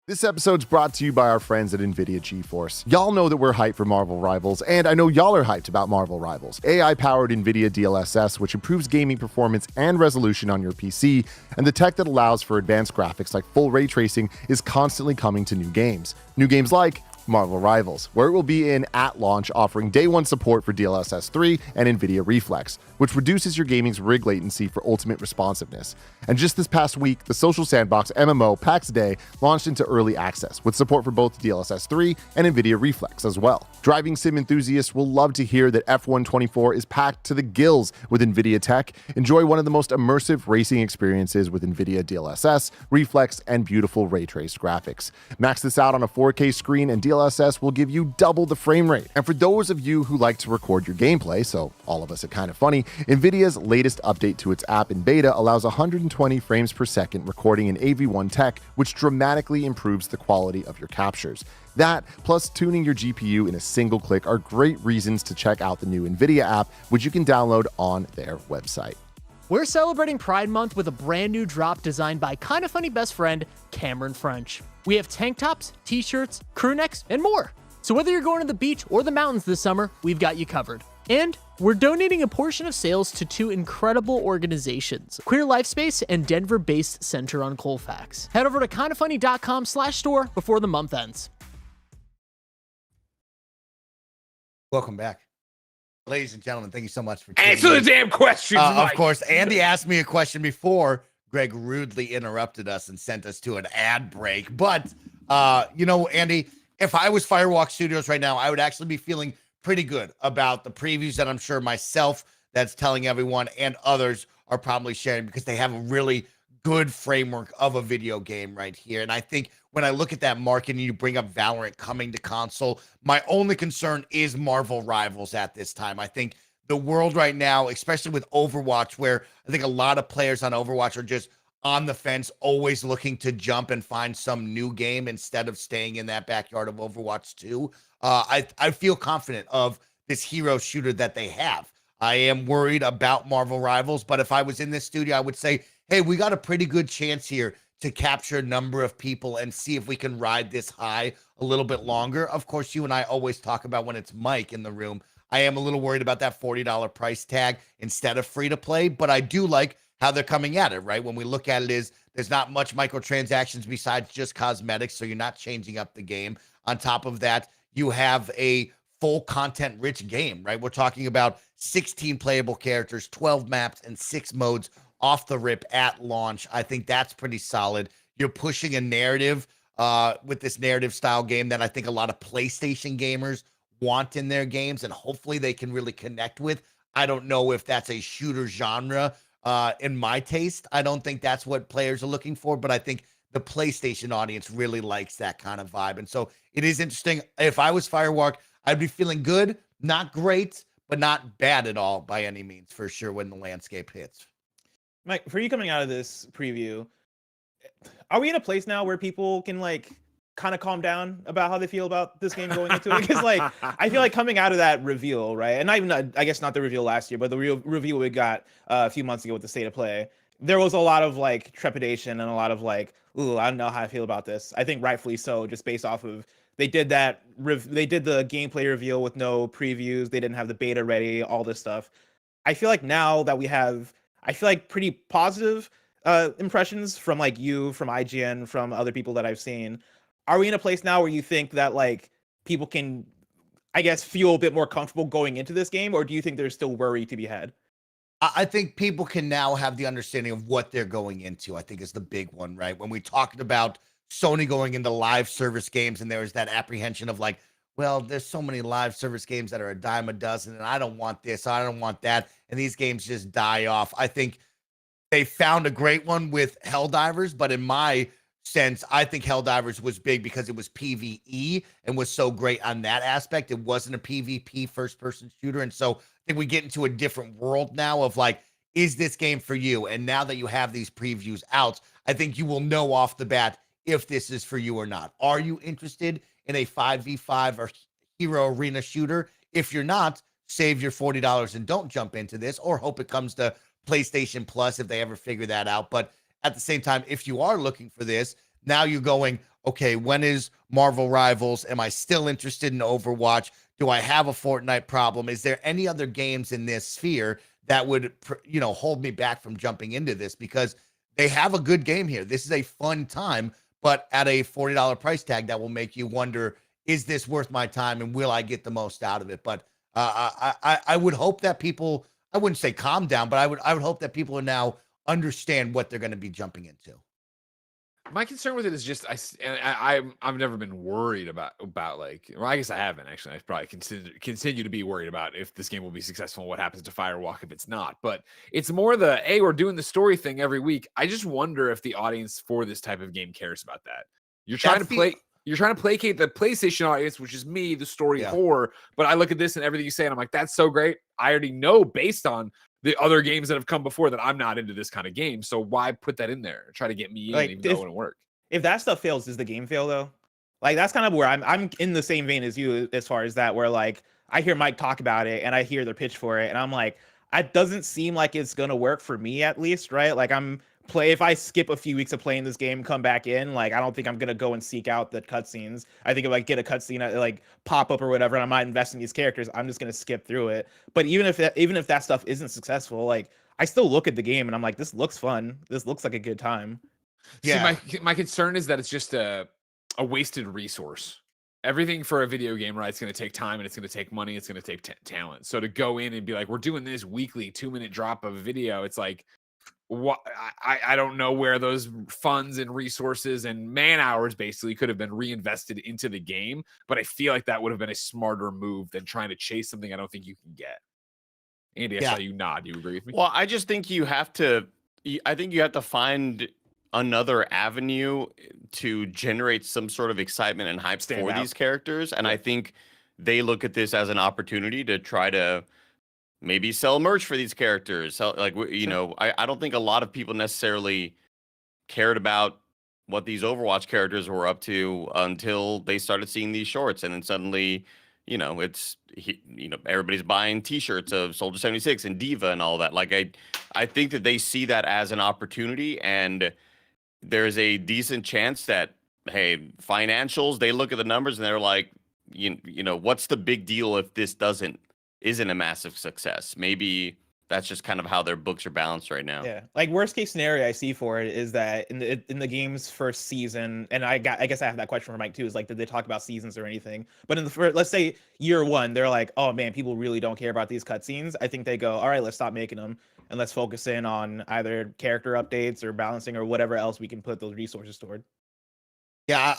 This episode's brought to you by our friends at NVIDIA GeForce. Y'all know that we're hyped for Marvel Rivals, and I know y'all are hyped about Marvel Rivals. AI-powered NVIDIA DLSS, which improves gaming performance and resolution on your PC, and the tech that allows for advanced graphics like full ray tracing is constantly coming to new games. New games like Marvel Rivals, where it will be in at launch, offering day one support for DLSS 3 and NVIDIA Reflex, which reduces your gaming's rig latency for ultimate responsiveness. And just this past week, the Social Sandbox MMO PAX Day launched into early access, with support for both DLSS 3 and NVIDIA Reflex as well. Driving sim enthusiasts will love to hear that F124 is packed to the gills with NVIDIA tech. Enjoy one of the most immersive racing experiences with NVIDIA DLSS, Reflex, and beautiful ray-traced graphics. Max this out on a 4K screen, and DLSS will give you double the frame rate. And for those of you who like to record your gameplay, so all of us at Kinda Funny, NVIDIA's latest update to its app in beta allows 120 frames per second recording in AV1 tech, which dramatically improves the quality of your captures. That, plus tuning your GPU in a single click, are great reasons to check out the new NVIDIA app, which you can download on their website. We're celebrating Pride Month with a brand new drop designed by Kinda Funny best friend, Cameron French. We have tank tops, t-shirts, crew necks, and more. So whether you're going to the beach or the mountains this summer, we've got you covered. And we're donating a portion of sales to two incredible organizations, Queer Life Space and Denver-based Center on Colfax. Head over to kindafunny.com/store before the month ends. Welcome back. Ladies and gentlemen, thank you so much for Answer the damn questions, Of Mike. course, Andy asked me a question before. Greg rudely interrupted us and sent us to an ad break. But, Andy, if I was Firewalk Studios right now, I would actually be feeling pretty good about the previews that I'm sure myself, that's telling everyone, and others are probably sharing, because they have a really good framework of a video game right here. And I think when I look at that market and you bring up Valorant coming to console, my only concern is Marvel Rivals at this time. I think the world right now, especially with Overwatch, where I think a lot of players on Overwatch are just on the fence, always looking to jump and find some new game instead of staying in that backyard of Overwatch 2. I feel confident of this hero shooter that they have. I am worried about Marvel Rivals, but if I was in this studio, I would say, hey, we got a pretty good chance here to capture a number of people and see if we can ride this high a little bit longer. Of course, you and I always talk about when it's Mike in the room. I am a little worried about that $40 price tag instead of free to play, but I do like how they're coming at it, right? When we look at it, is there's not much microtransactions besides just cosmetics, so you're not changing up the game. On top of that, you have a full content rich game, right? We're talking about 16 playable characters, 12 maps, and 6 modes off the rip at launch. I think that's pretty solid. You're pushing a narrative with this narrative style game that I think a lot of PlayStation gamers want in their games, and hopefully they can really connect with. I don't know if that's a shooter genre in my taste. I don't think that's what players are looking for, but I think the PlayStation audience really likes that kind of vibe. And so it is interesting. If I was Firewalk, I'd be feeling good, not great, but not bad at all by any means, for sure, when the landscape hits. Mike, for you coming out of this preview, are we in a place now where people can kind of calm down about how they feel about this game going into it? Because I feel like coming out of that reveal, right? And not even, I guess not the reveal last year, but the real reveal we got a few months ago with the state of play, there was a lot of trepidation and a lot of ooh, I don't know how I feel about this. I think rightfully so, just based off of they did the gameplay reveal with no previews. They didn't have the beta ready, all this stuff. I feel like now that we have, pretty positive impressions from you, from IGN, from other people that I've seen. Are we in a place now where you think that people can, I guess, feel a bit more comfortable going into this game, or do you think there's still worry to be had? I think people can now have the understanding of what they're going into, I think, is the big one, right? When we talked about Sony going into live service games, and there was that apprehension of well, there's so many live service games that are a dime a dozen, and I don't want this, I don't want that, and these games just die off. I think they found a great one with Helldivers, but in my sense, I think Helldivers was big because it was PvE and was so great on that aspect. It wasn't a PvP first-person shooter, and so I think we get into a different world now of is this game for you? And now that you have these previews out, I think you will know off the bat if this is for you or not. Are you interested in a 5v5 or hero arena shooter? If you're not, save your $40 and don't jump into this, or hope it comes to PlayStation Plus if they ever figure that out. But at the same time, if you are looking for this, now you're going, okay, when is Marvel Rivals? Am I still interested in Overwatch? Do I have a Fortnite problem? Is there any other games in this sphere that would, hold me back from jumping into this? Because they have a good game here. This is a fun time, but at a $40 price tag that will make you wonder, is this worth my time and will I get the most out of it? But I would hope that people, I wouldn't say calm down, but I would hope that people are now understand what they're going to be jumping into. My concern with it is just I've never been worried about like, well, I guess I haven't actually. I probably continue to be worried about if this game will be successful and what happens to Firewalk if it's not. But it's more the, hey, we're doing the story thing every week. I just wonder if the audience for this type of game cares about that. You're trying to placate the PlayStation audience, which is me, the story whore. But I look at this and everything you say, and I'm like, that's so great. I already know based on the other games that have come before that I'm not into this kind of game. So why put that in there? Try to get me in, even though it wouldn't work. If that stuff fails, does the game fail though? Like that's kind of where I'm in the same vein as you as far as that, where like I hear Mike talk about it and I hear their pitch for it, and I'm like, it doesn't seem like it's gonna work for me at least, right? Like if I skip a few weeks of playing this game, come back in, like I don't think I'm gonna go and seek out the cutscenes. I think if I get a cutscene like pop up or whatever, and I'm not investing in these characters, I'm just gonna skip through it. But even if that stuff isn't successful, like I still look at the game and I'm like, this looks fun. This looks like a good time. Yeah. See, my concern is that it's just a wasted resource. Everything for a video game, right? It's going to take time and it's going to take money. It's going to take talent. So to go in and be like, we're doing this weekly 2-minute drop of a video, it's like, what? I don't know where those funds and resources and man hours basically could have been reinvested into the game. But I feel like that would have been a smarter move than trying to chase something I don't think you can get. Andy, I saw you nod. You agree with me? Well, I just think you have to find another avenue to generate some sort of excitement and hype for these characters. And I think they look at this as an opportunity to try to maybe sell merch for these characters. So, like, I don't think a lot of people necessarily cared about what these Overwatch characters were up to until they started seeing these shorts. And then suddenly, everybody's buying t-shirts of Soldier 76 and Diva and all that. Like, I think that they see that as an opportunity, and there's a decent chance that, hey, financials, they look at the numbers and they're like, what's the big deal if this isn't a massive success? Maybe that's just kind of how their books are balanced right now. Yeah, like worst case scenario I see for it is that in the game's first season, and I guess I have that question for Mike too, is like, did they talk about seasons or anything? But in the first, let's say year one, they're like, oh man, people really don't care about these cutscenes. I think they go, all right, let's stop making them and let's focus in on either character updates or balancing or whatever else we can put those resources toward. Yeah,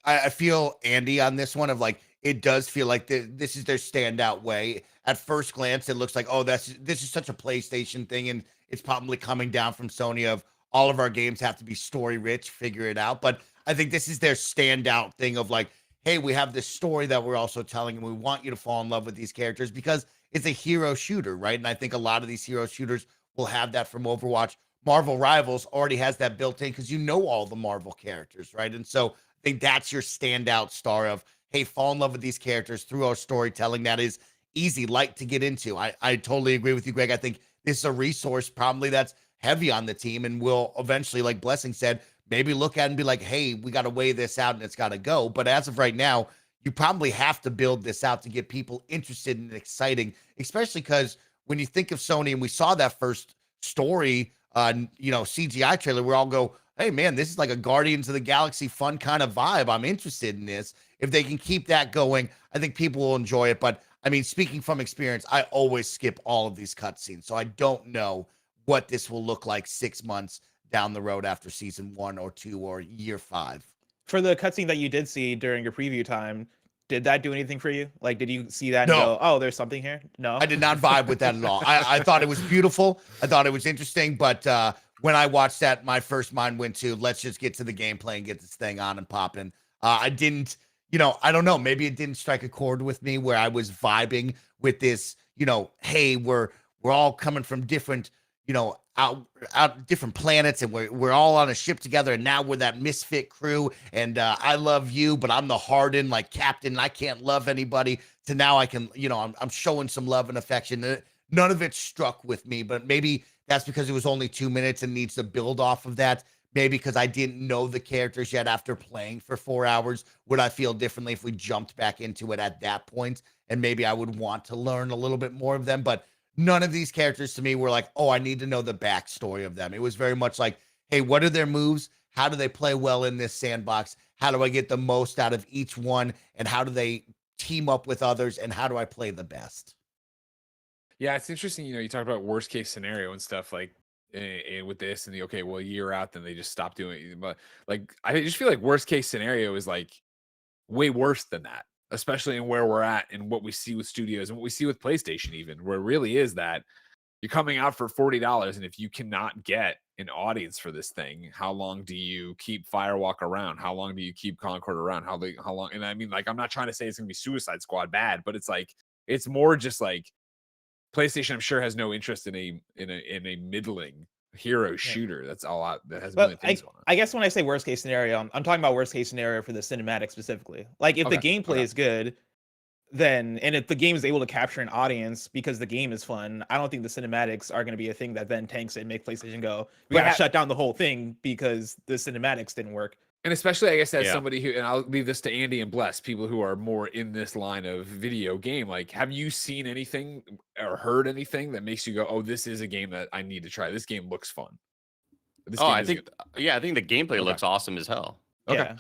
I feel Andy on this one of like, it does feel like this is their standout way. At first glance, it looks like, oh, this is such a PlayStation thing, and it's probably coming down from Sony of all of our games have to be story rich, figure it out. But I think this is their standout thing of like, hey, we have this story that we're also telling, and we want you to fall in love with these characters because it's a hero shooter, right? And I think a lot of these hero shooters will have that from Overwatch. Marvel Rivals already has that built in because all the Marvel characters, right? And so I think that's your standout star of, hey, fall in love with these characters through our storytelling that is easy, light to get into. I totally agree with you, Greg. I think this is a resource probably that's heavy on the team and will eventually, like Blessing said, maybe look at it and be like, hey, we got to weigh this out and it's got to go. But as of right now, you probably have to build this out to get people interested and exciting, especially because when you think of Sony, and we saw that first story, CGI trailer, we all go, hey man, this is like a Guardians of the Galaxy fun kind of vibe. I'm interested in this. If they can keep that going, I think people will enjoy it. But I mean, speaking from experience, I always skip all of these cutscenes. So I don't know what this will look like 6 months down the road after season 1 or 2 or year 5. For the cutscene that you did see during your preview time, did that do anything for you? Like, did you see that and go, oh, there's something here? No, I did not vibe with that at all. I thought it was beautiful. I thought it was interesting. But when I watched that, my first mind went to, let's just get to the gameplay and get this thing on and popping. I didn't, I don't know. Maybe it didn't strike a chord with me where I was vibing with this, hey, we're all coming from different, out different planets, and we're all on a ship together, and now we're that misfit crew, and I love you, but I'm the hardened like captain, and I can't love anybody. So now I can, I'm showing some love and affection. None of it struck with me, but maybe that's because it was only 2 minutes and needs to build off of that. maybe because I didn't know the characters yet after playing for 4 hours. Would I feel differently if we jumped back into it at that point? And maybe I would want to learn a little bit more of them. But none of these characters to me were like, oh, I need to know the backstory of them. It was very much like, hey, what are their moves? How do they play well in this sandbox? How do I get the most out of each one? And how do they team up with others? And how do I play the best? Yeah, it's interesting. You talk about worst case scenario and stuff like with this and okay, well, a year out, then they just stop doing it. But like, I just feel like worst case scenario is like way worse than that, especially in where we're at and what we see with studios and what we see with PlayStation, even where it really is that you're coming out for $40. And if you cannot get an audience for this thing, how long do you keep Firewalk around? How long do you keep Concord around? How long? And I mean, like, I'm not trying to say it's gonna be Suicide Squad bad, but it's like, it's more just like PlayStation, I'm sure, has no interest in a middling hero shooter. That's all that has a million things going on. I guess when I say worst case scenario, I'm talking about worst case scenario for the cinematic specifically. Like if the gameplay is good, then and if the game is able to capture an audience because the game is fun, I don't think the cinematics are going to be a thing that then tanks it and make PlayStation go, we got to shut down the whole thing because the cinematics didn't work. And especially, I guess, as somebody who, and I'll leave this to Andy and Bless, people who are more in this line of video game, like, have you seen anything or heard anything that makes you go, oh, this is a game that I need to try. This game looks fun. I think the gameplay looks awesome as hell. Okay. Yeah.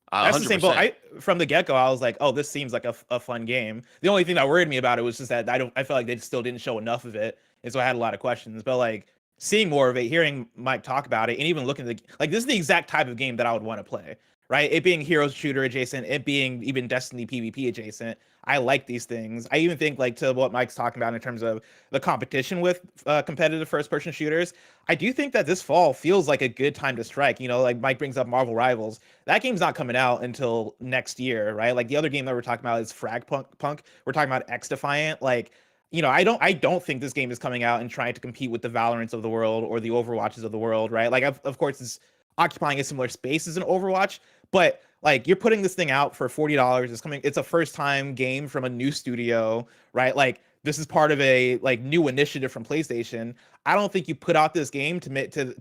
That's 100%. The same boat. From the get-go, I was like, oh, this seems like a fun game. The only thing that worried me about it was just that I felt like they still didn't show enough of it. And so I had a lot of questions. But like seeing more of it, hearing Mike talk about it, and even looking at this is the exact type of game that I would want to play, right? It being hero shooter adjacent, it being even Destiny PvP adjacent. I like these things. I even think, like, to what Mike's talking about in terms of the competition with competitive first-person shooters, I do think that this fall feels like a good time to strike. Like Mike brings up Marvel Rivals. That game's not coming out until next year, right? Like the other game that we're talking about is Fragpunk. We're talking about X Defiant. Like, I don't think this game is coming out and trying to compete with the Valorants of the world or the Overwatches of the world, right? Like, of course, it's occupying a similar space as an Overwatch, but like, you're putting this thing out for $40. It's a first time game from a new studio, right? Like, this is part of a like new initiative from PlayStation. I don't think you put out this game to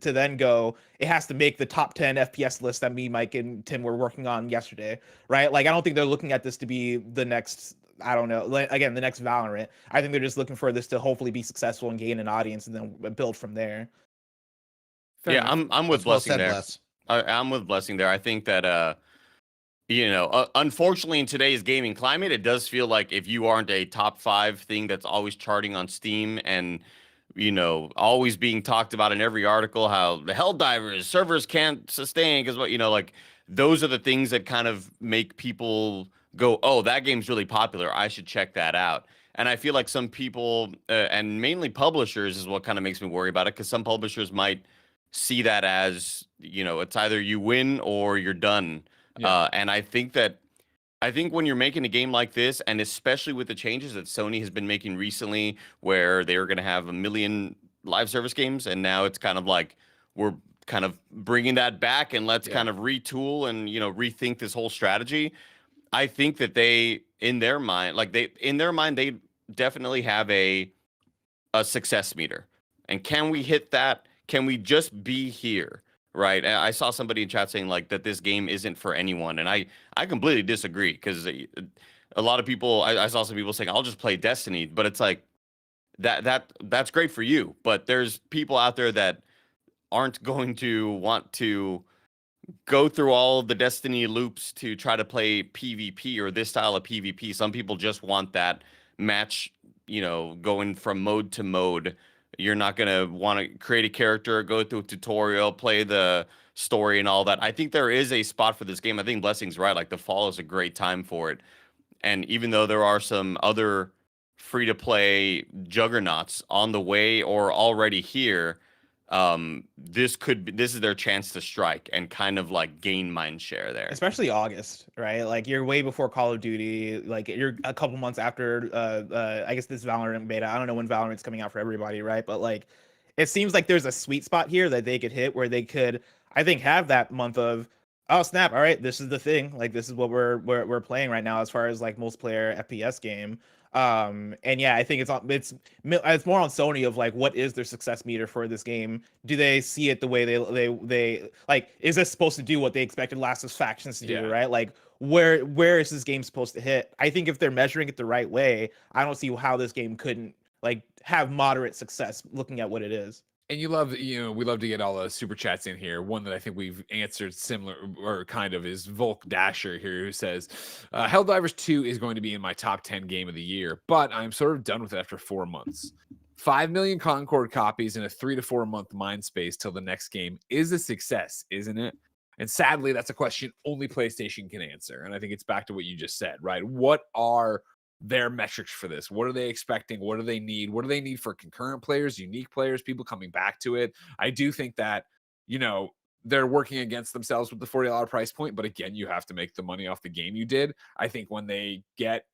then go, it has to make the top 10 FPS list that me, Mike, and Tim were working on yesterday, right? Like, I don't think they're looking at this to be the next, I don't know, again, the next Valorant. I think they're just looking for this to hopefully be successful and gain an audience and then build from there. I'm with Blessing there. I'm with Blessing there. I think that unfortunately, in today's gaming climate, it does feel like if you aren't a top 5 thing that's always charting on Steam and, always being talked about in every article, how the Helldivers servers can't sustain because like those are the things that kind of make people go, oh, that game's really popular. I should check that out. And I feel like some people and mainly publishers is what kind of makes me worry about it, because some publishers might see that as, it's either you win or you're done. Yeah. And I think when you're making a game like this, and especially with the changes that Sony has been making recently, where they were going to have 1 million live service games, and now it's kind of like we're kind of bringing that back and let's kind of retool and rethink this whole strategy. I think that they definitely have a success meter, and can we hit that? Can we just be here? Right. I saw somebody in chat saying like that this game isn't for anyone. And I completely disagree, because a lot of people, I saw some people saying, I'll just play Destiny. But it's like that's great for you. But there's people out there that aren't going to want to go through all of the Destiny loops to try to play PvP or this style of PvP. Some people just want that match, going from mode to mode. You're not going to want to create a character, go through a tutorial, play the story and all that. I think there is a spot for this game. I think Blessing's right. Like, the fall is a great time for it. And even though there are some other free-to-play juggernauts on the way or already here, this is their chance to strike and kind of like gain mind share there. Especially August, right? Like, you're way before Call of Duty. Like, you're a couple months after I guess this Valorant beta. I don't know when Valorant's coming out for everybody, right? But like, it seems like there's a sweet spot here that they could hit, where they could, I think, have that month of, oh snap, all right, this is the thing. Like, this is what we're playing right now as far as like multiplayer FPS game. And yeah, I think it's more on Sony of like, what is their success meter for this game? Do they see it the way they like? Is this supposed to do what they expected Last of Us Factions to do? Yeah. Right? Like, where is this game supposed to hit? I think if they're measuring it the right way, I don't see how this game couldn't like have moderate success looking at what it is. And we love to get all the super chats in here. One that I think we've answered similar or kind of is Volk Dasher here, who says, Helldivers 2 is going to be in my top 10 game of the year, but I'm sort of done with it after 4 months. 5 million Concord copies in a 3 to 4 month mind space till the next game is a success, isn't it? And sadly, that's a question only PlayStation can answer. And I think it's back to what you just said, right? What are their metrics for this? What are they expecting? What do they need? What do they need for concurrent players, unique players, people coming back to it? I do think that, they're working against themselves with the $40 price point, but again, you have to make the money off the game you did. I think when they get,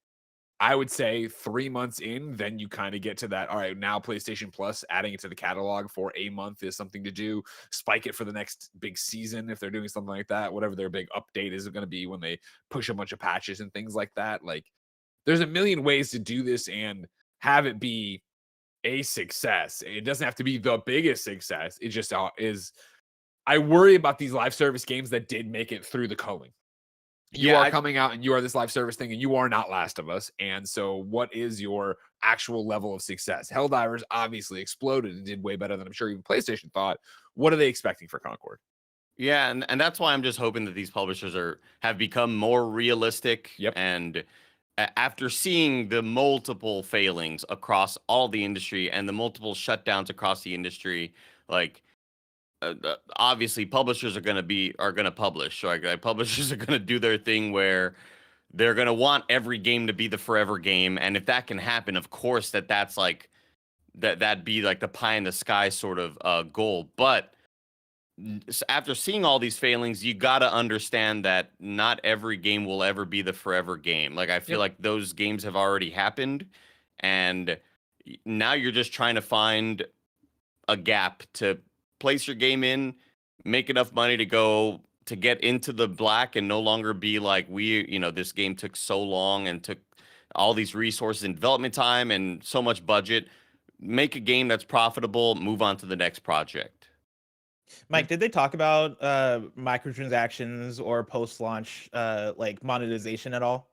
I would say 3 months in, then you kind of get to that. All right, now PlayStation Plus, adding it to the catalog for a month is something to do. Spike it for the next big season if they're doing something like that, whatever their big update is going to be when they push a bunch of patches and things like that. Like, there's a million ways to do this and have it be a success. It doesn't have to be the biggest success. It just is. I worry about these live service games that did make it through the culling. You are coming out and you are this live service thing and you are not Last of Us. And so what is your actual level of success? Helldivers obviously exploded and did way better than I'm sure even PlayStation thought. What are they expecting for Concord? Yeah, and that's why I'm just hoping that these publishers have become more realistic. Yep. And after seeing the multiple failings across all the industry and the multiple shutdowns across the industry, like obviously publishers are going to publish. So publishers are going to do their thing where they're going to want every game to be the forever game, and if that can happen, of course that's like that'd be like the pie in the sky sort of goal. But after seeing all these failings, you got to understand that not every game will ever be the forever game. Like, I feel like those games have already happened, and now you're just trying to find a gap to place your game in, make enough money to get into the black and no longer be like, this game took so long and took all these resources and development time and so much budget. Make a game that's profitable, move on to the next project. Mike, did they talk about microtransactions or post-launch like monetization at all?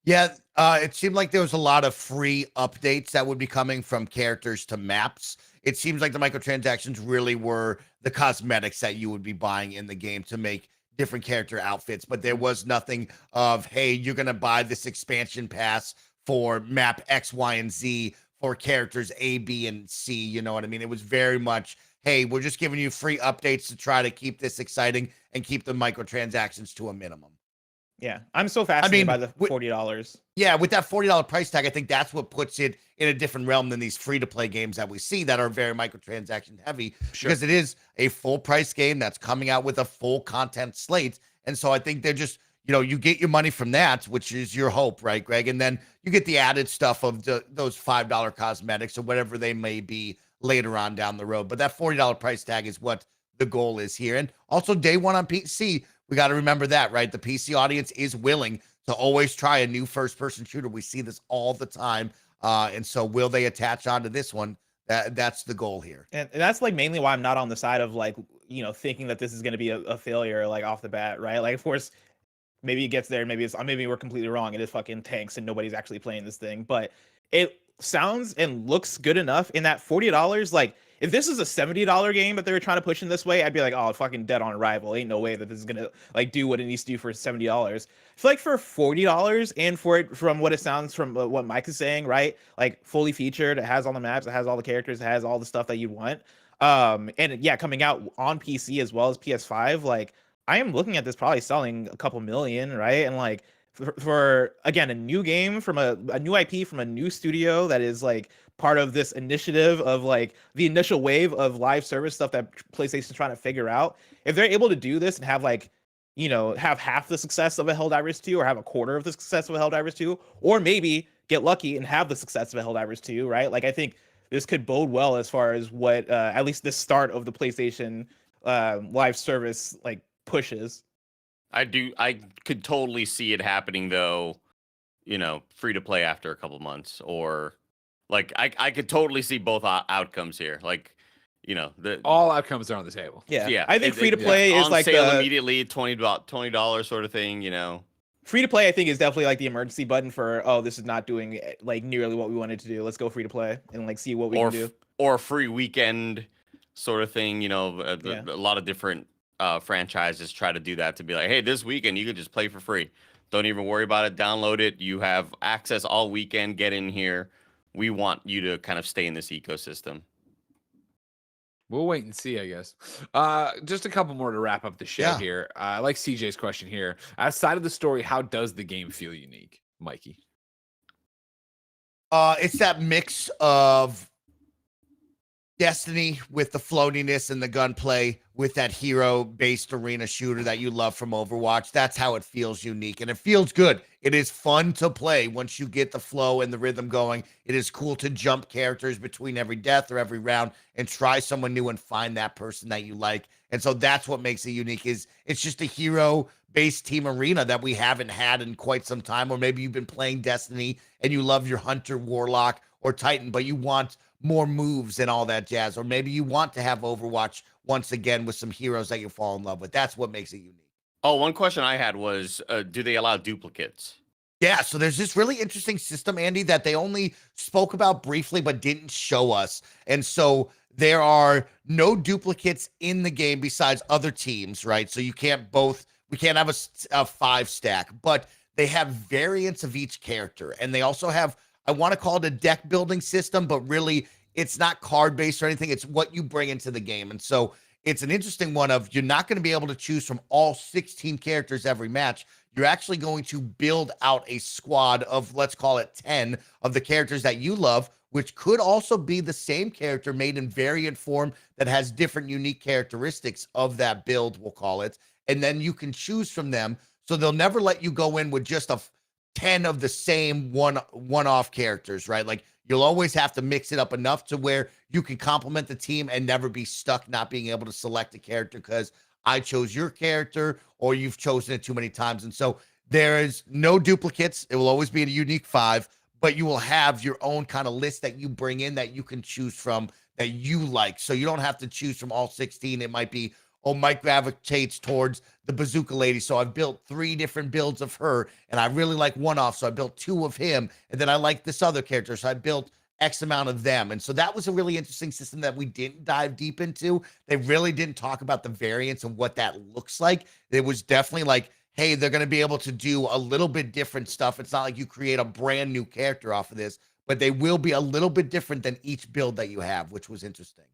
Yeah, it seemed like there was a lot of free updates that would be coming from characters to maps. It seems like the microtransactions really were the cosmetics that you would be buying in the game to make different character outfits, but there was nothing of, hey, you're going to buy this expansion pass for map X, Y, and Z for characters A, B, and C. You know what I mean? It was very much, hey, we're just giving you free updates to try to keep this exciting and keep the microtransactions to a minimum. Yeah, I'm so fascinated by the $40. Yeah, with that $40 price tag, I think that's what puts it in a different realm than these free-to-play games that we see that are very microtransaction heavy. Sure. Because it is a full-price game that's coming out with a full content slate. And so I think they're just, you get your money from that, which is your hope, right, Greg? And then you get the added stuff of those $5 cosmetics or whatever they may be later on down the road. But that $40 price tag is what the goal is here. And also day one on PC, we got to remember that, right? The PC audience is willing to always try a new first-person shooter. We see this all the time. And so will they attach onto this one? That's the goal here. And that's like mainly why I'm not on the side of like, thinking that this is going to be a failure like off the bat, right? Like, of course, maybe it gets there. Maybe we're completely wrong. It is fucking tanks and nobody's actually playing this thing. But it sounds and looks good enough in that $40. Like, if this is a $70 game that they were trying to push in this way, I'd be like, oh, fucking dead on arrival. Ain't no way that this is gonna like do what it needs to do for $70. I feel like for $40 and for it, from what it sounds from what Mike is saying, right? Like fully featured, it has all the maps, it has all the characters, it has all the stuff that you want. And yeah, coming out on PC as well as PS5, like I am looking at this probably selling a couple million, right? And like for again, a new game from a new IP from a new studio that is like part of this initiative of like the initial wave of live service stuff that PlayStation's trying to figure out. If they're able to do this and have like, have half the success of a Helldivers 2 or have a quarter of the success of a Helldivers 2, or maybe get lucky and have the success of a Helldivers 2, right? Like I think this could bode well as far as what at least the start of the PlayStation live service like pushes. I could totally see it happening though. free to play after a couple months, or like I could totally see both outcomes here. Like, the All outcomes are on the table. Yeah, I think free to play is on like sale the immediately, $20 sort of thing. free to play. I think is definitely like the emergency button for this is not doing like nearly what we wanted to do. Let's go free to play and like see what we can do. Or free weekend sort of thing. A lot of different franchises try to do that, to be like, hey, this weekend you can just play for free. Don't even worry about it. Download it. You have access all weekend. Get in here. We want you to kind of stay in this ecosystem. We'll wait and see, I guess. Just a couple more to wrap up the show here. I like CJ's question here. Outside of the story, how does the game feel unique, Mikey? It's that mix of Destiny with the floatiness and the gunplay with that hero-based arena shooter that you love from Overwatch. That's how it feels unique, and it feels good. It is fun to play once you get the flow and the rhythm going. It is cool to jump characters between every death or every round and try someone new and find that person that you like. And so that's what makes it unique. Is it's just a hero-based team arena that we haven't had in quite some time. Or maybe you've been playing Destiny and you love your Hunter, Warlock, or Titan, but you want more moves and all that jazz. Or maybe you want to have Overwatch once again with some heroes that you fall in love with. That's what makes it unique. Oh, one question I had was, do they allow duplicates? Yeah, so there's this really interesting system, Andy, that they only spoke about briefly but didn't show us. And so there are no duplicates in the game besides other teams, right? So we can't have a 5 stack, but they have variants of each character. And they also have, I want to call it a deck building system, but really it's not card based or anything. It's what you bring into the game. And so it's an interesting one of, you're not going to be able to choose from all 16 characters every match. You're actually going to build out a squad of, let's call it 10 of the characters that you love, which could also be the same character made in variant form that has different unique characteristics of that build, we'll call it. And then you can choose from them. So they'll never let you go in with just 10 of the same one-off characters, right? Like, you'll always have to mix it up enough to where you can complement the team and never be stuck not being able to select a character because I chose your character or you've chosen it too many times. And so there is no duplicates. It will always be a unique 5, but you will have your own kind of list that you bring in that you can choose from that you like. So you don't have to choose from all 16. It might be, oh, Mike gravitates towards the bazooka lady. So I've built 3 different builds of her and I really like one off. So I built 2 of him. And then I like this other character. So I built X amount of them. And so that was a really interesting system that we didn't dive deep into. They really didn't talk about the variants and what that looks like. It was definitely like, hey, they're going to be able to do a little bit different stuff. It's not like you create a brand new character off of this, but they will be a little bit different than each build that you have, which was interesting.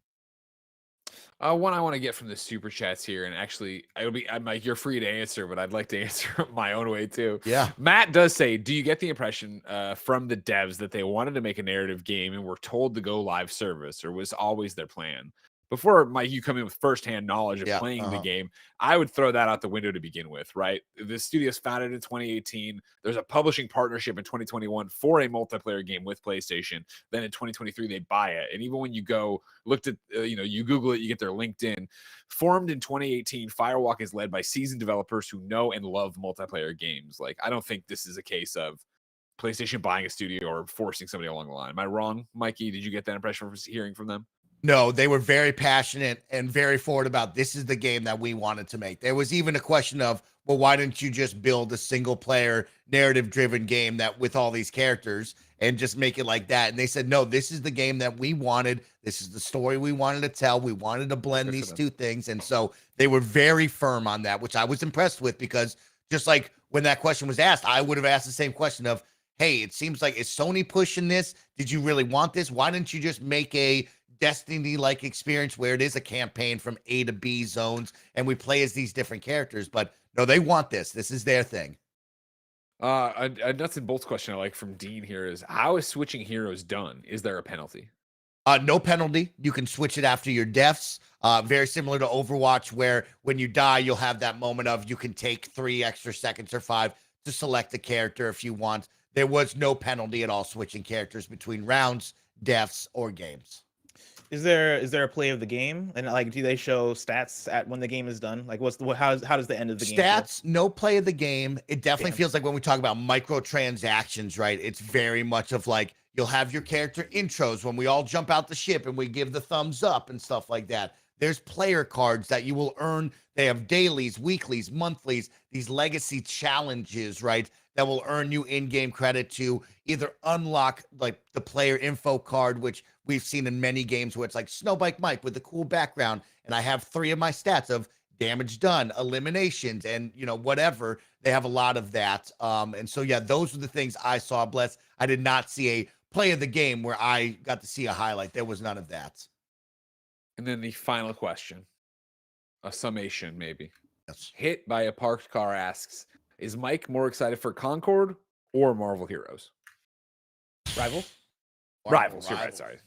One I want to get from the super chats here, and actually, I'm like, you're free to answer, but I'd like to answer my own way too. Yeah. Matt does say, do you get the impression from the devs that they wanted to make a narrative game and were told to go live service, or was always their plan? Before, Mike, you come in with firsthand knowledge of playing the game, I would throw that out the window to begin with, right? The studio's founded in 2018. There's a publishing partnership in 2021 for a multiplayer game with PlayStation. Then in 2023, they buy it. And even when you go, looked at, you Google it, you get their LinkedIn. Formed in 2018, Firewalk is led by seasoned developers who know and love multiplayer games. Like, I don't think this is a case of PlayStation buying a studio or forcing somebody along the line. Am I wrong, Mikey? Did you get that impression from hearing from them? No, they were very passionate and very forward about this is the game that we wanted to make. There was even a question of, well, why didn't you just build a single player narrative driven game that with all these characters and just make it like that? And they said, no, this is the game that we wanted. This is the story we wanted to tell. We wanted to blend these two things. And so they were very firm on that, which I was impressed with, because just like when that question was asked, I would have asked the same question of, hey, it seems like, is Sony pushing this? Did you really want this? Why didn't you just make a Destiny-like experience where it is a campaign from A to B zones and we play as these different characters? But no, they want this. This is their thing. A nuts and bolts question I like from Dean here is, how is switching heroes done? Is there a penalty? No penalty. You can switch it after your deaths. Very similar to Overwatch, where when you die, you'll have that moment of you can take 3 extra seconds or 5 to select a character if you want. There was no penalty at all switching characters between rounds, deaths, or games. Is there a play of the game, and like do they show stats at when the game is done? Like how does the end of the game feel? Stats, no play of the game. It definitely Damn. feels like when we talk about microtransactions, right? It's very much of like you'll have your character intros when we all jump out the ship and we give the thumbs up and stuff like that. There's player cards that you will earn. They have dailies, weeklies, monthlies, these legacy challenges, right? That will earn you in-game credit to either unlock like the player info card, which we've seen in many games where it's like SnowBikeMike with a cool background. And I have 3 of my stats of damage done, eliminations, and whatever. They have a lot of that. And so yeah, those are the things I saw. Bless. I did not see a play of the game where I got to see a highlight. There was none of that. And then the final question, a summation maybe. Yes. Hit by a parked car asks, is Mike more excited for Concord or Marvel Heroes? Rivals? Rivals, you're right, sorry.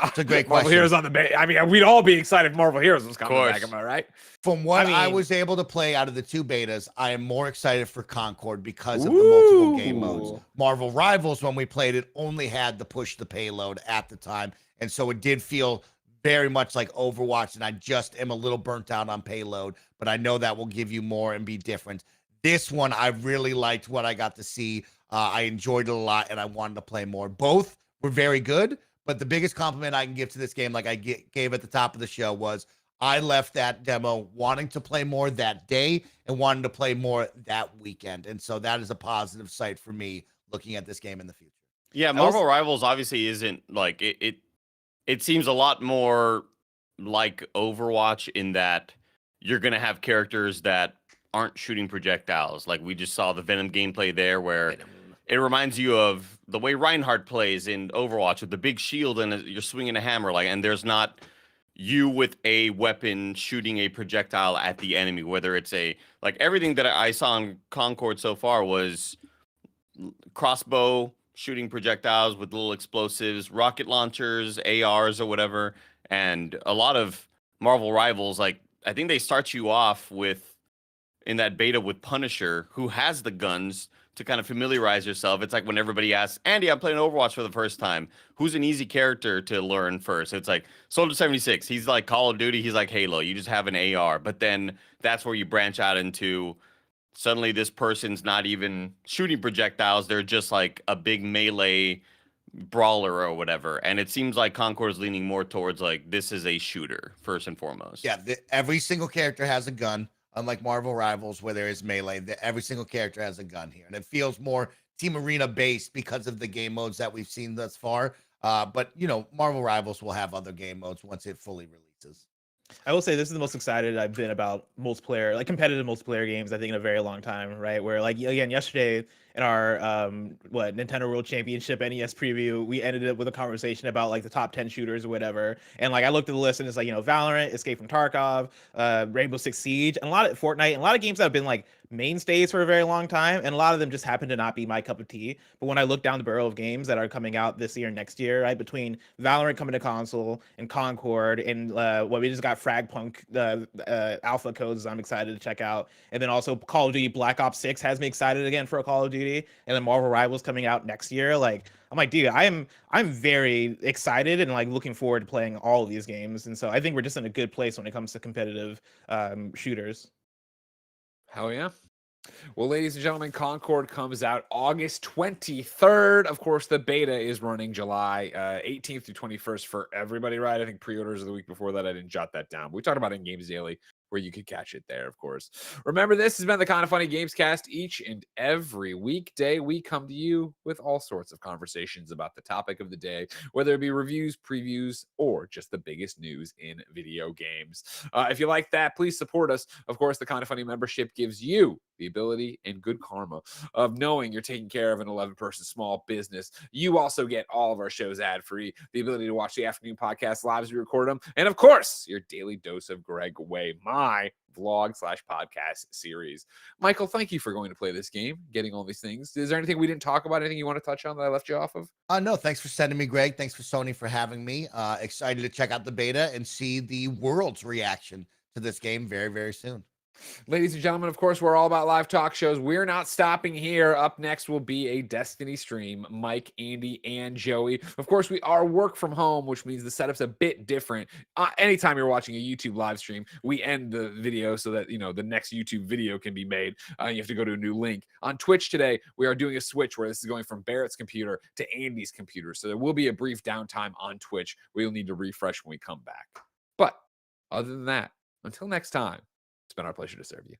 It's a great Marvel question. Heroes on the base. I mean, we'd all be excited if Marvel Heroes was coming back, course. am I right? From what I mean- was able to play out of the 2 betas, I am more excited for Concord because of the multiple game modes. Ooh. Marvel Rivals, when we played it, only had the push the payload at the time. And so it did feel very much like Overwatch, and I just am a little burnt out on payload, but I know that will give you more and be different. This one, I really liked what I got to see. I enjoyed it a lot, and I wanted to play more. Both were very good, but the biggest compliment I can give to this game, like I gave at the top of the show, was I left that demo wanting to play more that day and wanting to play more that weekend. And so that is a positive sight for me looking at this game in the future. Yeah, Marvel Rivals obviously isn't like it seems a lot more like Overwatch in that you're going to have characters that aren't shooting projectiles. Like we just saw the Venom gameplay there where it reminds you of the way Reinhardt plays in Overwatch with the big shield and you're swinging a hammer, like, and there's not you with a weapon shooting a projectile at the enemy, whether it's like everything that I saw in Concord so far was crossbow shooting projectiles with little explosives, rocket launchers, ARs or whatever. And a lot of Marvel Rivals, like I think they start you off in that beta with Punisher, who has the guns to kind of familiarize yourself. It's like when everybody asks, Andy, I'm playing Overwatch for the first time. Who's an easy character to learn first? It's like Soldier 76. He's like Call of Duty. He's like Halo. You just have an AR. But then that's where you branch out into suddenly this person's not even shooting projectiles. They're just like a big melee brawler or whatever. And it seems like Concord is leaning more towards like this is a shooter first and foremost. Yeah, every single character has a gun. Unlike Marvel Rivals, where there is melee, every single character has a gun here. And it feels more Team Arena based because of the game modes that we've seen thus far. But, Marvel Rivals will have other game modes once it fully releases. I will say this is the most excited I've been about multiplayer, like competitive multiplayer games, I think in a very long time, right? Where like, again, yesterday in our Nintendo World Championship NES preview, we ended up with a conversation about like the top 10 shooters or whatever. And like I looked at the list and it's like, Valorant, Escape from Tarkov, Rainbow Six Siege, and a lot of Fortnite, and a lot of games that have been like mainstays for a very long time, and a lot of them just happen to not be my cup of tea. But when I look down the barrel of games that are coming out this year, next year, right, between Valorant coming to console and Concord and what we just got Fragpunk alpha codes I'm excited to check out, and then also Call of Duty Black Ops 6 has me excited again for a Call of Duty, and then Marvel Rivals coming out next year. Like I'm like, dude, I'm very excited and like looking forward to playing all of these games. And so I think we're just in a good place when it comes to competitive shooters. Hell yeah. Well, ladies and gentlemen, Concord comes out August 23rd. Of course, the beta is running July 18th through 21st for everybody, right? I think pre-orders are the week before that. I didn't jot that down. We talked about it in Games Daily, where you could catch it there, of course. Remember, this has been the Kind of Funny Gamescast. Each and every weekday, we come to you with all sorts of conversations about the topic of the day, whether it be reviews, previews, or just the biggest news in video games. If you like that, please support us. Of course, the Kind of Funny membership gives you the ability and good karma of knowing you're taking care of an 11-person small business. You also get all of our shows ad-free, the ability to watch the afternoon podcast live as we record them, and of course, your daily dose of Greg Way, my vlog/podcast series. Michael, thank you for going to play this game, getting all these things. Is there anything we didn't talk about? Anything you want to touch on that I left you off of? No, thanks for sending me, Greg. Thanks for Sony for having me. Excited to check out the beta and see the world's reaction to this game very, very soon. Ladies and gentlemen, of course, we're all about live talk shows. We're not stopping here. Up next will be a Destiny stream. Mike, Andy, and Joey. Of course, we are work from home, which means the setup's a bit different. Anytime you're watching a YouTube live stream, we end the video so that, the next YouTube video can be made. You have to go to a new link. On Twitch today, we are doing a switch where this is going from Barrett's computer to Andy's computer. So there will be a brief downtime on Twitch where you'll need to refresh when we come back. But other than that, until next time, it's been our pleasure to serve you.